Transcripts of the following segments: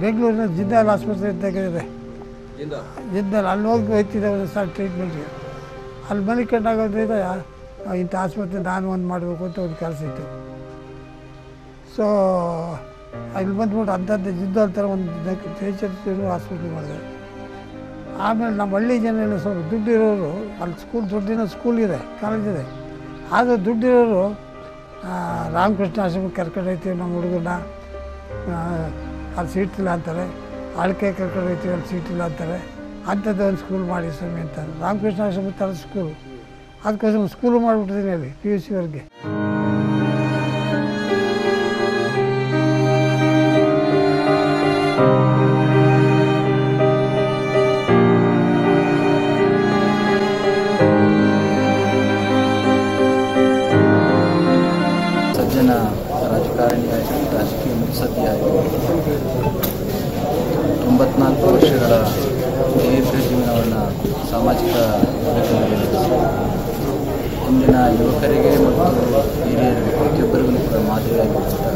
ಬೆಂಗಳೂರಿನ ಜಿಂದಾಲ್ ಆಸ್ಪತ್ರೆ ತೆಗೆದಿದೆ. ಜಿಂದಾಲ್ ಅಲ್ಲಿ ಹೋಗಿ ಹೋಗ್ತಿದ್ದೆ ಒಂದು ಸಲ ಟ್ರೀಟ್ಮೆಂಟ್ಗೆ. ಅಲ್ಲಿ ಮಲಿಕೊಂಡಾಗೋದ್ರಿಂದ ಇಂಥ ಆಸ್ಪತ್ರೆ ನಾನು ಒಂದು ಮಾಡಬೇಕು ಅಂತ ಒಂದು ಕೆಲಸ ಇತ್ತು. ಸೊ ಅಲ್ಲಿ ಬಂದ್ಬಿಟ್ಟು ಅಂಥದ್ದು ಜಿಂದಾಲ್ ಥರ ಒಂದು ಹಾಸ್ಪಿಟ್ಲ್ ಮಾಡಿದೆ. ಆಮೇಲೆ ನಮ್ಮ ಹಳ್ಳಿ ಜನ ಎಲ್ಲ ಸ್ವಲ್ಪ ದುಡ್ಡಿರೋರು ಅಲ್ಲಿ ದೊಡ್ಡಿನ ಸ್ಕೂಲ್ ಇದೆ, ಕಾಲೇಜ್ ಇದೆ. ಆದರೆ ದುಡ್ಡಿರೋರು ರಾಮಕೃಷ್ಣ ಆಶ್ರಮಕ್ಕೆ ಕರ್ಕೊಂಡು ಹೋಗ್ತೀವಿ ನಮ್ಮ ಹುಡುಗರನ್ನ, ಅಲ್ಲಿ ಸೀಟಿಲ್ಲ ಅಂತಾರೆ. ಆಳ್ಕೆ ಕರ್ಕೊಂಡು ಹೋಗ್ತೀವಿ, ಅಲ್ಲಿ ಸೀಟಿಲ್ಲ ಅಂತಾರೆ. ಅಂಥದ್ದು ಒಂದು ಸ್ಕೂಲ್ ಮಾಡಿ ಸ್ವಾಮಿ ಅಂತಾರೆ. ರಾಮಕೃಷ್ಣ ಆಶ್ರಮ ಥರ ಸ್ಕೂಲು, ಅದಕ್ಕೋಸ್ಕರ ಸ್ಕೂಲು ಮಾಡಿಬಿಟ್ಟಿದ್ದೀನಿ ಅಲ್ಲಿ PUCವರೆಗೆ. ಸಜ್ಜನ ರಾಜಕಾರಣಿಯಾಗಿ, ರಾಜಕೀಯ ಮುತ್ಸದ್ದಿಯಾಗಿ 94 ವರ್ಷಗಳ ದೀರ್ಘ ಜೀವನವನ್ನು ಸಾಮಾಜಿಕ ಬದುಕಿನಲ್ಲಿ ಇಂದಿನ ಯುವಕರಿಗೆ ಮತ್ತು ಹಿರಿಯರಿಗೆ ಪ್ರತಿಯೊಬ್ಬರಿಗೂ ಕೂಡ ಮಾದರಿಯಾಗಿರುವಂತಹ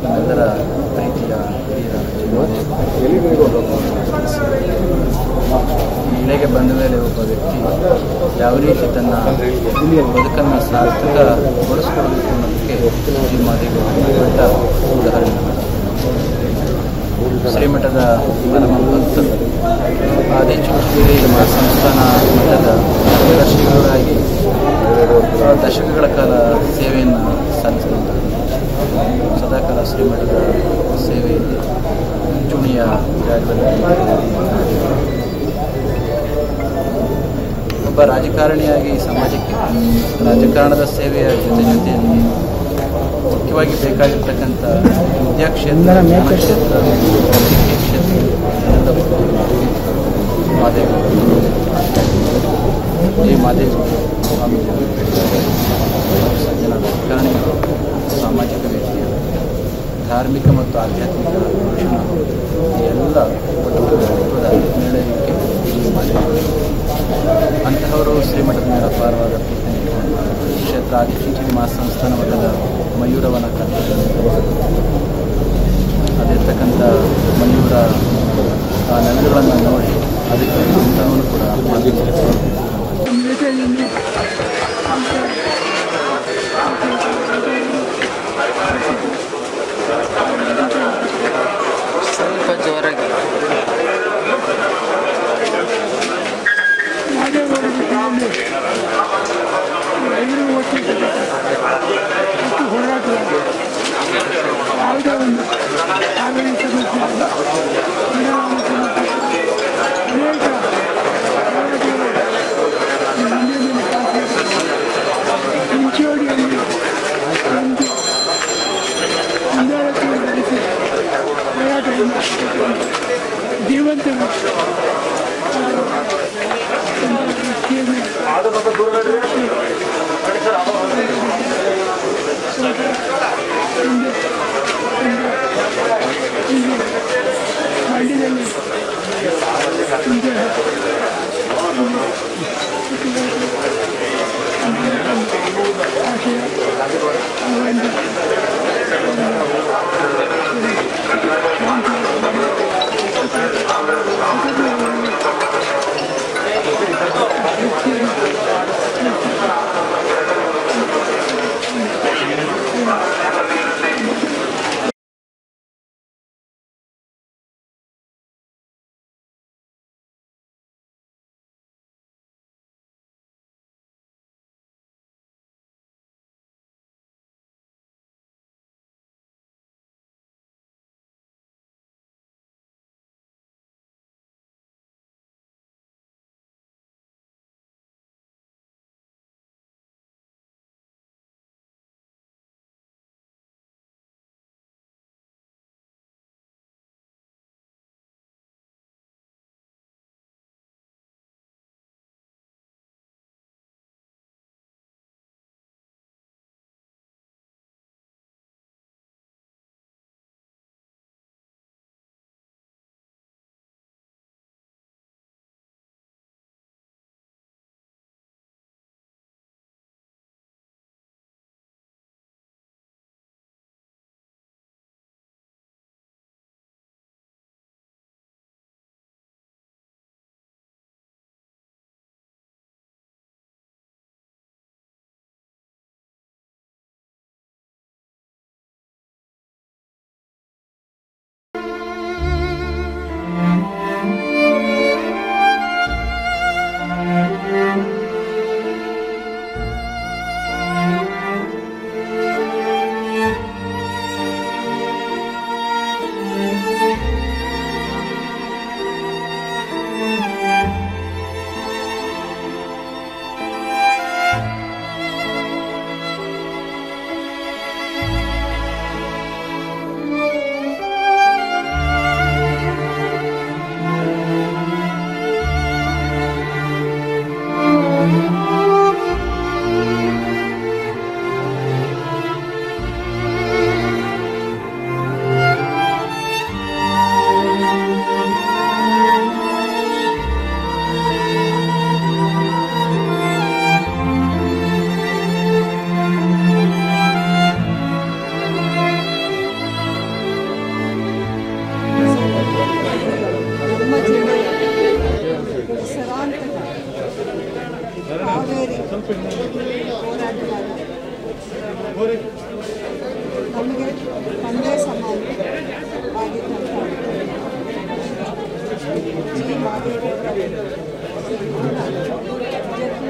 ನಮ್ಮೆಲ್ಲರ ಪ್ರೀತಿಯ ಹಿರಿಯರ ಇಳೆಗೆ ಬಂದ ಮೇಲೆ ಒಬ್ಬ ವ್ಯಕ್ತಿ ಯಾವ ರೀತಿ ತನ್ನ ಬದುಕನ್ನು ಸಾರ್ಥಕಗೊಳಿಸಿಕೊಳ್ಳಬೇಕು ಅನ್ನೋದಕ್ಕೆ ಈ ಮಾದರಿಗಳು ದೊಡ್ಡ ಉದಾಹರಣೆ. ಶ್ರೀಮಠದ ಪರಮ ಭಕ್ತರು ಆದಿಚುಂಚನಗಿರಿ ಸಂಸ್ಥಾನ ಮಠದ ಕಾರ್ಯದರ್ಶಿಗಳಾಗಿ ದಶಕಗಳ ಕಾಲ ಸೇವೆಯನ್ನು ಸಲ್ಲಿಸಿದ್ದಾರೆ. ಸದಾಕಾಲ ಶ್ರೀಮಠದ ಸೇವೆಯಲ್ಲಿ ಚುಣಿಯ ಒಬ್ಬ ರಾಜಕಾರಣಿಯಾಗಿ ಸಮಾಜಕ್ಕೆ ರಾಜಕಾರಣದ ಸೇವೆಯ ಜೊತೆಯಲ್ಲಿ ಮುಖ್ಯವಾಗಿ ಬೇಕಾಗಿರ್ತಕ್ಕಂಥ ವಿದ್ಯಾಕ್ಷೇತ್ರ, ಜ್ಞಾನಕ್ಷೇತ್ರ, ರಾಜಕೀಯ ಕ್ಷೇತ್ರ ಈ ಮಾದೇವ ಸ್ವಾಮೀಜಿ ಸಜ್ಜನ ರಾಜಕಾರಣಿಗಳು, ಸಾಮಾಜಿಕ ವ್ಯಕ್ತಿಗಳು, ಧಾರ್ಮಿಕ ಮತ್ತು ಆಧ್ಯಾತ್ಮಿಕ ಈ ಎಲ್ಲ ಒಟ್ಟುಗೂಡಿದ ನಿರ್ಣಯಕ್ಕೆ ಈ ಮಾದೇವರು ಅಂತಹವರು ಶ್ರೀಮಠದ ಮೇಲೆ ಅಪಾರವಾದ ಪ್ರೀತಿ ನೀಡಿಕೊಂಡು ಕ್ಷೇತ್ರ ಆದಿಚುಂಚನಗಿರಿ ಮಹಾಸಂಸ್ಥಾನ ಮಠದ ಮಯೂರವನ ಅದಿರ್ತಕ್ಕಂಥ ಮಯೂರ ನೆಲೆಗಳನ್ನು ನೋಡಿ ಅದಕ್ಕೆ ಅಂತಹವನ್ನು ಕೂಡ ಸ್ವಲ್ಪ ಜೋರಾಗಿ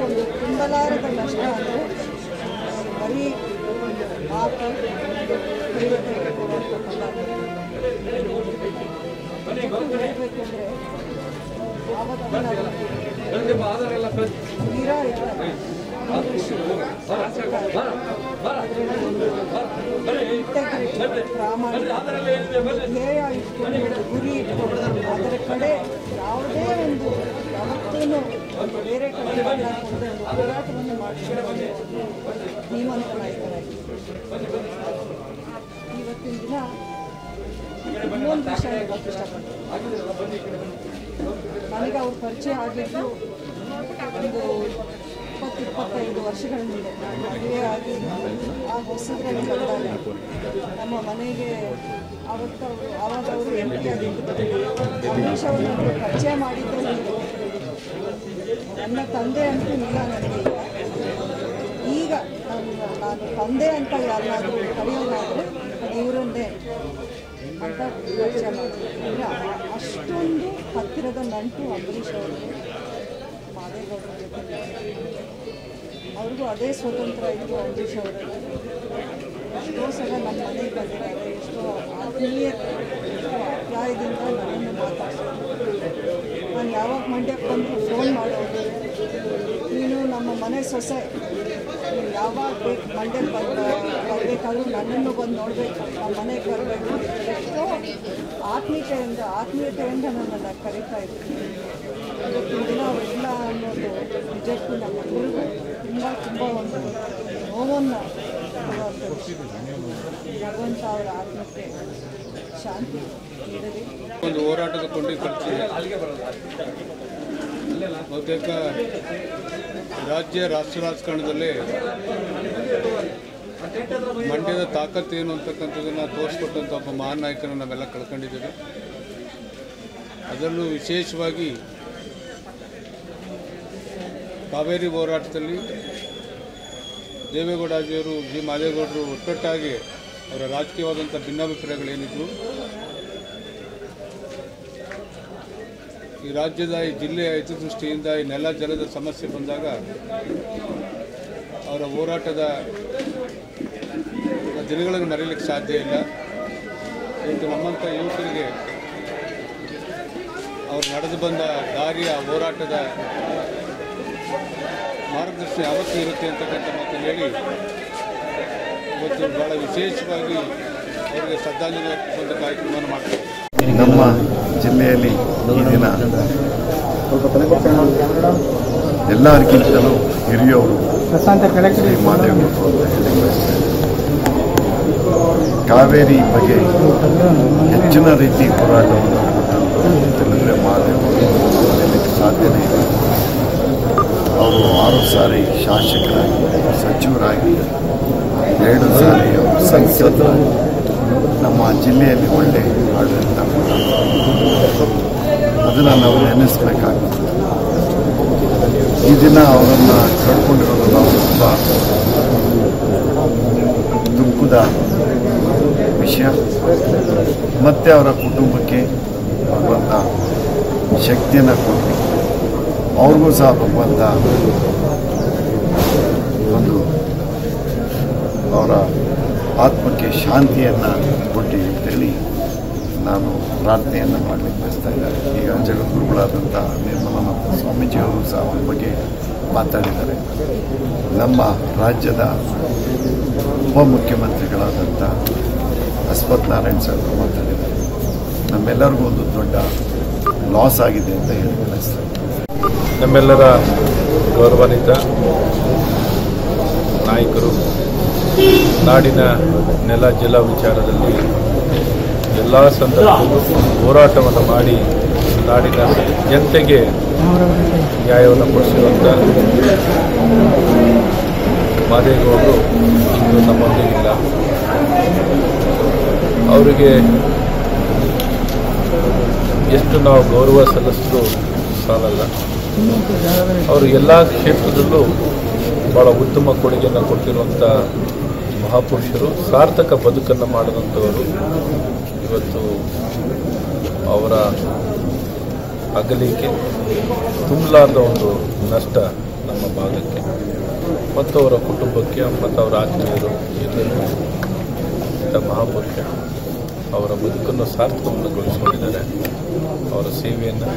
ಒಂದು ತುಂಬಲಾರದ ಕಷ್ಟ ಅಂದರೆ ಬರೀ ಮಾತು ಕೈವತ್ತಿಗೆ ಕೊಡುವಂಥದ್ದಲ್ಲ. ಹೇಳಬೇಕೆಂದರೆ ವೀರ ಇರ್ತಾರೆ, ಧ್ಯೇಯ ಇಟ್ಕೊಂಡು ಗುರಿ ಇಟ್ಕೊಂಡು ಅದರ ಕಡೆ ಯಾವುದೇ ಒಂದು ಯಾವತ್ತೂ ಬೇರೆ ಕಡೆ ಒಂದು ಹೋರಾಟವನ್ನು ಮಾಡಿಕೊಂಡು ಧೀಮಂತ ನಾಯಕರಾಗಿ ಇವತ್ತಿನ ದಿನ ಇನ್ನೊಂದು ವಿಷಯ ಹೇಳಕ್ಕೆ ಇಷ್ಟಪಡ್ತೀನಿ. ನನಗೆ ಅವ್ರ ಪರಿಚಯ ಆಗಿದ್ದು ಒಂದು 20-25 ವರ್ಷಗಳ ಹಿಂದೆ ಮದುವೆ ಆಗಿ ಆ ಹೊಸದ್ರಲ್ಲಿ ಬಂದಾಗ ನಮ್ಮ ಮನೆಗೆ ಆವಾಗ ಅವರು ಎಂಟಿ ಆಗಿದ್ದು ಅಂಬರೀಷ್ ಅವರನ್ನು ಪರಿಚಯ ಮಾಡಿದ್ದೆ ನನಗೆ. ನನ್ನ ತಂದೆ ಅಂತೂ ಇಲ್ಲ ನನಗೆ. ಈಗ ನಾನು ತಂದೆ ಅಂತ ಯಾರನ್ನಾದರೂ ಕರೆಯೋದಾದರೆ ಅದು ಇವರನ್ನೇ ಅಂತ ಪರಿಚಯ ಮಾಡ್ತೀನಿ. ಈಗ ಅಷ್ಟೊಂದು ಹತ್ತಿರದ ನಂಟು ಅಂಬರೀಷ್ ಅವರಿಗೆ ಮಾದೇಗೌಡರ ಜೊತೆ. ಅವ್ರಿಗೂ ಅದೇ ಸ್ವತಂತ್ರ ಇತ್ತು ಅಂಬರೀಷ್ ಅವರಲ್ಲಿ. ಎಷ್ಟೋ ಸಲ ನಮ್ಮ ಮನೆಗೆ ಬಂದಿದ್ದಾರೆ, ಎಷ್ಟೋ ಆತ್ಮೀಯತೆ ಎಷ್ಟೋ ಅಭಿಪ್ರಾಯದಿಂದ ನನ್ನನ್ನು ಮಾತಾಡ್ಸೋದು. ನಾನು ಯಾವಾಗ ಮಂಡ್ಯಕ್ಕೆ ಬಂದರೂ ಫೋನ್ ಮಾಡೋದು, ನೀನು ನಮ್ಮ ಮನೆ ಸೊಸೆ, ನೀನು ಯಾವಾಗ ಬೇಕು ಮಂಡ್ಯಕ್ಕೆ ಬರಬೇಕಾದ್ರೂ ನನ್ನನ್ನು ಬಂದು ನೋಡಬೇಕು, ನಮ್ಮ ಮನೆಗೆ ಬರಬೇಕು. ಎಷ್ಟೋ ಆತ್ಮೀಯತೆಯಿಂದ ನನ್ನನ್ನು ಕರೀತಾ ಇದ್ದೀನಿ. ಇವತ್ತಿನ ದಿನ ಅವರಿಲ್ಲ ಅನ್ನೋದು ನಿಜಕ್ಕೂ ನಮ್ಮೆಲ್ಲರಿಗೂ ತುಂಬ ಒಂದು ನೋವನ್ನು ಕೊಡುವಂಥದ್ದು. ಭಗವಂತ ಅವರ ಆತ್ಮಕ್ಕೆ ಶಾಂತಿ ನೀಡಲಿ. ಒಂದು ಹೋರಾಟದ ಕೊಂಡಿ ಕಳಿಸಿದೆ. ಬಹುತೇಕ ರಾಷ್ಟ್ರ ರಾಜಕಾರಣದಲ್ಲೇ ಮಂಡ್ಯದ ತಾಕತ್ತೇನು ಅಂತಕ್ಕಂಥದ್ದನ್ನು ತೋರಿಸ್ಕೊಟ್ಟಂಥ ಒಬ್ಬ ಮಹಾನ್ ನಾಯಕನ ನಾವೆಲ್ಲ ಕಳ್ಕೊಂಡಿದ್ದೇವೆ. ಅದರಲ್ಲೂ ವಿಶೇಷವಾಗಿ ಕಾವೇರಿ ಹೋರಾಟದಲ್ಲಿ ದೇವೇಗೌಡಾಜಿಯವರು, ಜಿ ಮಾದೇಗೌಡರು ಒಟ್ಟೊಟ್ಟಾಗಿ ಅವರ ರಾಜಕೀಯವಾದಂಥ ಭಿನ್ನಾಭಿಪ್ರಾಯಗಳೇನಿದ್ವು ಈ ರಾಜ್ಯದ ಈ ಜಿಲ್ಲೆಯ ಹಿತದೃಷ್ಟಿಯಿಂದ ಈ ನೆಲ ಜಲದ ಸಮಸ್ಯೆ ಬಂದಾಗ ಅವರ ಹೋರಾಟದ ದಿನಗಳನ್ನು ಮರೆಯಲಿಕ್ಕೆ ಸಾಧ್ಯ ಇಲ್ಲ. ಇವತ್ತು ನಮ್ಮಂಥ ಯುವಕರಿಗೆ ಅವರು ನಡೆದು ಬಂದ ದಾರಿಯ ಹೋರಾಟದ ಮಾರ್ಗದರ್ಶನ ಯಾವತ್ತೂ ಇರುತ್ತೆ ಅಂತಕ್ಕಂಥ ಮಾತನ್ನು ಹೇಳಿ ಇವತ್ತು ಭಾಳ ವಿಶೇಷವಾಗಿ ಅವರಿಗೆ ಶ್ರದ್ಧಾಂಜಲಿ ಅರ್ಪಿಸುವಂಥ ಕಾರ್ಯಕ್ರಮವನ್ನು ಮಾಡ್ತಾರೆ. ನಮ್ಮ ಜಿಲ್ಲೆಯಲ್ಲಿ ಈ ದಿನ ಎಲ್ಲರಿಗಿಂತಲೂ ಹಿರಿಯವರು ಶ್ರೀ ಮಾದೇಗೌಡರು ಅಂತ ಹೇಳಿ ಕಾವೇರಿ ಬಗ್ಗೆ ಹೆಚ್ಚಿನ ರೀತಿ ಹೋರಾಟವನ್ನು ತಿಳಿದ್ರೆ ಮಾದೇಗೌಡರು ಹೇಳಲಿಕ್ಕೆ ಸಾಧ್ಯನೇ ಇಲ್ಲ. ಅವರು 6 ಸಾರಿ ಶಾಸಕರಾಗಿ, ಸಚಿವರಾಗಿ, 2 ಸಾರಿ ಅವರು ಸಂಸದರಾಗಿ ನಮ್ಮ ಜಿಲ್ಲೆಯಲ್ಲಿ ಒಳ್ಳೆ ಆಡಳಿತ ಅದನ್ನು ನಾವು ನೆನೆಸಬೇಕಾಗ್ತದೆ. ಈ ದಿನ ಅವರನ್ನು ಕಳ್ಕೊಂಡಿರೋದು ನಾವು ತುಂಬ ದುಃಖದ ವಿಷಯ. ಮತ್ತು ಅವರ ಕುಟುಂಬಕ್ಕೆ ಭಗವಂತ ಶಕ್ತಿಯನ್ನು ಕೊಟ್ಟು ಅವ್ರಿಗೂ ಸಹ ಭಗವಂತ ಒಂದು ಅವರ ಆತ್ಮಕ್ಕೆ ಶಾಂತಿಯನ್ನು ಕೊಟ್ಟು ಅಂತೇಳಿ ನಾನು ಪ್ರಾರ್ಥನೆಯನ್ನು ಮಾಡಲಿಕ್ಕೆ ಬಯಸ್ತಾ ಇದ್ದಾರೆ. ಈಗ ಜಗದ್ಗುರುಗಳಾದಂಥ ನಿರ್ಮಲಾನಂದ ಸ್ವಾಮೀಜಿಯವರು ಸಹ ಅವ್ರ ಬಗ್ಗೆ ಮಾತಾಡಿದ್ದಾರೆ. ನಮ್ಮ ರಾಜ್ಯದ ಉಪಮುಖ್ಯಮಂತ್ರಿಗಳಾದಂಥ ಅಶ್ವಥ್ ನಾರಾಯಣ ಸರ್ ಮಾತಾಡಿದ್ದಾರೆ. ನಮ್ಮೆಲ್ಲರಿಗೂ ಒಂದು ದೊಡ್ಡ ಲಾಸ್ ಆಗಿದೆ ಅಂತ ಹೇಳಿ ಬಯಸ್ತಾ ಇದ್ದಾರೆ. ನಮ್ಮೆಲ್ಲರ ಗೌರವಾನ್ವಿತ ನಾಯಕರು ನಾಡಿನ ನೆಲ ಜಲ ವಿಚಾರದಲ್ಲಿ ಎಲ್ಲ ಸಂದರ್ಭದಲ್ಲೂ ಹೋರಾಟವನ್ನು ಮಾಡಿ ನಾಡಿನ ಜನತೆಗೆ ನ್ಯಾಯವನ್ನು ಕೊಡಿಸಿರುವಂಥ ಮಾದೇಗೌಡರು ಇಂದು ನಮ್ಮೊಂದಿಗಿಲ್ಲ. ಅವರಿಗೆ ಎಷ್ಟು ನಾವು ಗೌರವ ಸಲ್ಲಿಸಿದ್ರೂ ಸಾಲಲ್ಲ. ಅವರು ಎಲ್ಲ ಕ್ಷೇತ್ರದಲ್ಲೂ ಭಾಳ ಉತ್ತಮ ಕೊಡುಗೆಯನ್ನು ಕೊಟ್ಟಿರುವಂಥ ಮಹಾಪುರುಷರು, ಸಾರ್ಥಕ ಬದುಕನ್ನು ಮಾಡಿದಂಥವರು. ಇವತ್ತು ಅವರ ಅಗಲಿಕೆ ತುಂಬಲಾರದ ಒಂದು ನಷ್ಟ ನಮ್ಮ ಭಾಗಕ್ಕೆ ಮತ್ತು ಅವರ ಕುಟುಂಬಕ್ಕೆ ಮತ್ತು ಅವರ ಆತ್ಮೀಯರು ಎಲ್ಲರಿಗೂ ಇಂಥ ಮಹಾಪುರುಷ ಅವರ ಬದುಕನ್ನು ಸಾರ್ಥಕಗೊಳಿಸಿಕೊಂಡಿದ್ದಾರೆ. ಅವರ ಸೇವೆಯನ್ನು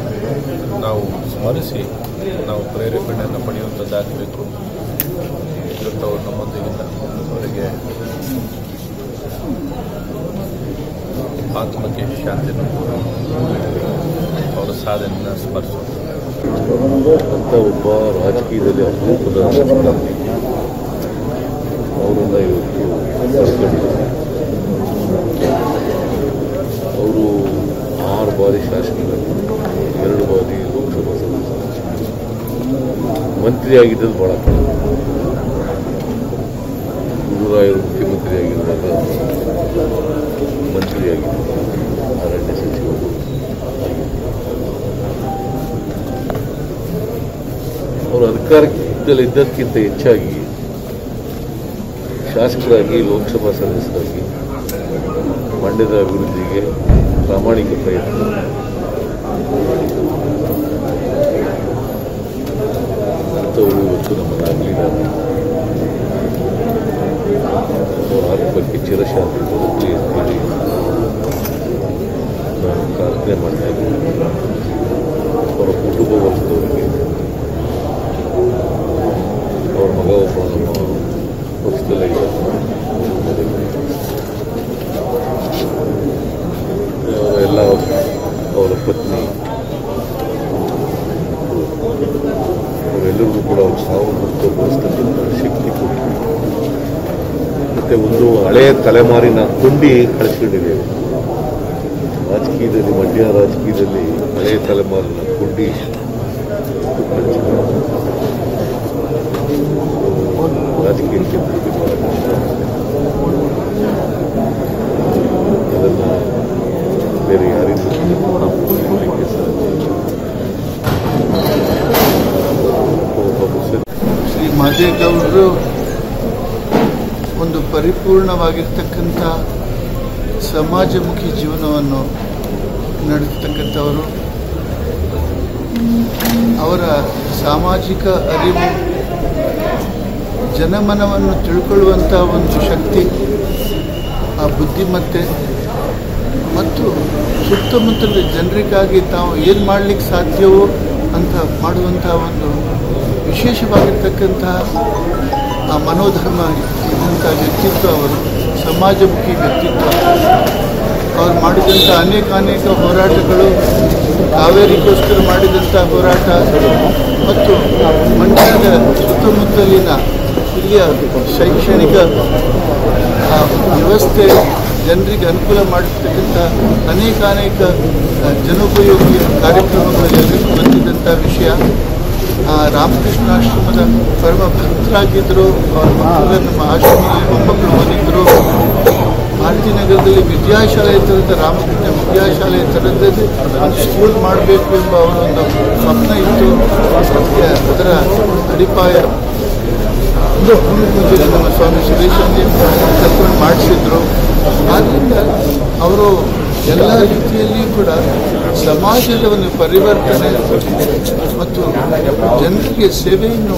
ನಾವು ಸ್ಮರಿಸಿ ನಾವು ಪ್ರೇರೇಪಣೆಯನ್ನು ಪಡೆಯುವಂಥದ್ದಾಗಬೇಕು. ಇವತ್ತು ಅವರು ನಮ್ಮೊಂದಿಗಿಲ್ಲ, ಅವರಿಗೆ ಆತ್ಮಕ್ಕೆ ಶಾಂತಿಯನ್ನು ಅವರ ಸಾಧನೆಯನ್ನು ಸ್ಮರಿಸುವಂಥ ಅಂತ ಒಬ್ಬ ರಾಜಕೀಯದಲ್ಲಿ ಅಪರೂಪದ ಅವರನ್ನು ಇವತ್ತು ಕಳ್ಕೊಂಡಿದ್ದಾರೆ. ಅವರು 6 ಬಾರಿ ಶಾಸಕರಾಗಿ 2 ಬಾರಿ ಲೋಕಸಭಾ ಸದಸ್ಯರು, ಮಂತ್ರಿಯಾಗಿದ್ದದ್ದು ಭಾಳ ಕಡಿಮೆ. ಗುರುರಾಯರು ಮುಖ್ಯಮಂತ್ರಿಯಾಗಿರುವಾಗ ಮಂತ್ರಿಯಾಗಿದ್ದರು, ಅರಣ್ಯ ಸಚಿವರು. ಅವರು ಅಧಿಕಾರದಲ್ಲಿದ್ದದಕ್ಕಿಂತ ಹೆಚ್ಚಾಗಿ ಶಾಸಕರಾಗಿ ಲೋಕಸಭಾ ಸದಸ್ಯರಾಗಿ ಮಂಡ್ಯದ ಅಭಿವೃದ್ಧಿಗೆ ಪ್ರಾಮಾಣಿಕ ಪ್ರಯತ್ನ ಅಂಥವರು ಇವತ್ತು ನಮ್ಮನ್ನಾಗಲಿದ್ದಾರೆ. ಅವರ ಆತ್ಮಕ್ಕೆ ಚಿರಶಾಂತಿ ಕೊಡುತ್ತೆ ಅಂತೇಳಿ ನಾನು ಪ್ರಾರ್ಥನೆ ಮಾಡ್ತಾ ಇದ್ದೀನಿ. ಅವರ ಕುಟುಂಬ ವರ್ಗದವರಿಗೆ, ಅವ್ರ ಮಗ ಒಬ್ಬ ನಮ್ಮ ಪಕ್ಷದಲ್ಲೇ ಇದ್ದಾರೆ, ಅವರೆಲ್ಲ ಅವರ ಪತ್ನಿ ಅವರೆಲ್ಲರಿಗೂ ಕೂಡ ಅವ್ರ ಸಾವು ಮುಕ್ತಗೊಳಿಸ್ತಕ್ಕಂಥ ಶಕ್ತಿ ಕೊಟ್ಟು ಮತ್ತು ಒಂದು ಹಳೆಯ ತಲೆಮಾರಿನ ಕೊಂಡಿ ಕಳಿಸ್ಕೊಂಡಿದ್ದೇವೆ. ರಾಜಕೀಯದಲ್ಲಿ, ಮಂಡ್ಯ ರಾಜಕೀಯದಲ್ಲಿ ಹಳೆಯ ತಲೆಮಾರಿನ ಕೊಂಡಿ ರಾಜಕೀಯಕ್ಕೆ ಭಾಳ ಕಷ್ಟ. ಅದನ್ನು ಬೇರೆ ಯಾರಿಗೂ ಮಾಡಲಿಕ್ಕೆ ಸಾಧ್ಯ. ಶ್ರೀ ಮಾದೇಗೌಡರು ಒಂದು ಪರಿಪೂರ್ಣವಾಗಿರ್ತಕ್ಕಂಥ ಸಮಾಜಮುಖಿ ಜೀವನವನ್ನು ನಡೆಸ್ತಕ್ಕಂಥವರು. ಅವರ ಸಾಮಾಜಿಕ ಅರಿವು, ಜನಮನವನ್ನು ತಿಳ್ಕೊಳ್ಳುವಂಥ ಒಂದು ಶಕ್ತಿ, ಆ ಬುದ್ಧಿಮತ್ತೆ ಮತ್ತು ಸುತ್ತಮುತ್ತಲ ಜನರಿಗಾಗಿ ತಾವು ಏನು ಮಾಡಲಿಕ್ಕೆ ಸಾಧ್ಯವೋ ಅಂತ ಮಾಡುವಂಥ ಒಂದು ವಿಶೇಷವಾಗಿರ್ತಕ್ಕಂಥ ಆ ಮನೋಧರ್ಮ ಇದ್ದಂಥ ವ್ಯಕ್ತಿತ್ವ ಅವರು. ಸಮಾಜಮುಖಿ ವ್ಯಕ್ತಿತ್ವ. ಅವರು ಮಾಡಿದಂಥ ಅನೇಕ ಹೋರಾಟಗಳು, ಕಾವೇರಿಗೋಸ್ಕರ ಮಾಡಿದಂಥ ಹೋರಾಟ ಮತ್ತು ಮಂಡ್ಯದ ಸುತ್ತಮುತ್ತಲಿನ ಇಲ್ಲಿಯ ಶೈಕ್ಷಣಿಕ ವ್ಯವಸ್ಥೆ ಜನರಿಗೆ ಅನುಕೂಲ ಮಾಡಿರ್ತಕ್ಕಂಥ ಅನೇಕ ಜನೋಪಯೋಗಿ ಕಾರ್ಯಕ್ರಮಗಳಲ್ಲಿ ಬಂದಿದ್ದಂಥ ವಿಷಯ. ರಾಮಕೃಷ್ಣಾಶ್ರಮದ ಪರಮ ಭಕ್ತರಾಗಿದ್ದರು. ಅವರ ಮಕ್ಕಳು ನಮ್ಮ ಆಶ್ರಮದಲ್ಲಿ ಮೊಮ್ಮಕ್ಕಳು ಓದಿದ್ದರು. ಭಾರತೀನಗರದಲ್ಲಿ ವಿದ್ಯಾಶಾಲೆ ಥರದ, ರಾಮಕೃಷ್ಣ ವಿದ್ಯಾಶಾಲೆ ಥರದಲ್ಲಿ ಒಂದು ಸ್ಕೂಲ್ ಮಾಡಬೇಕು ಎಂಬ ಅವರೊಂದು ಸ್ವಪ್ನ ಇತ್ತು. ಅದರ ಅಡಿಪಾಯ ಪೂಜೆಯಲ್ಲಿ ನಮ್ಮ ಸ್ವಾಮಿ ಸುರೇಶಂಜಿ ಕರ್ಕೊಂಡು ಮಾಡಿಸಿದ್ರು. ಆದ್ದರಿಂದ ಅವರು ಎಲ್ಲ ರೀತಿಯಲ್ಲಿಯೂ ಕೂಡ ಸಮಾಜದ ಒಂದು ಪರಿವರ್ತನೆ ಮತ್ತು ಜನರಿಗೆ ಸೇವೆಯನ್ನು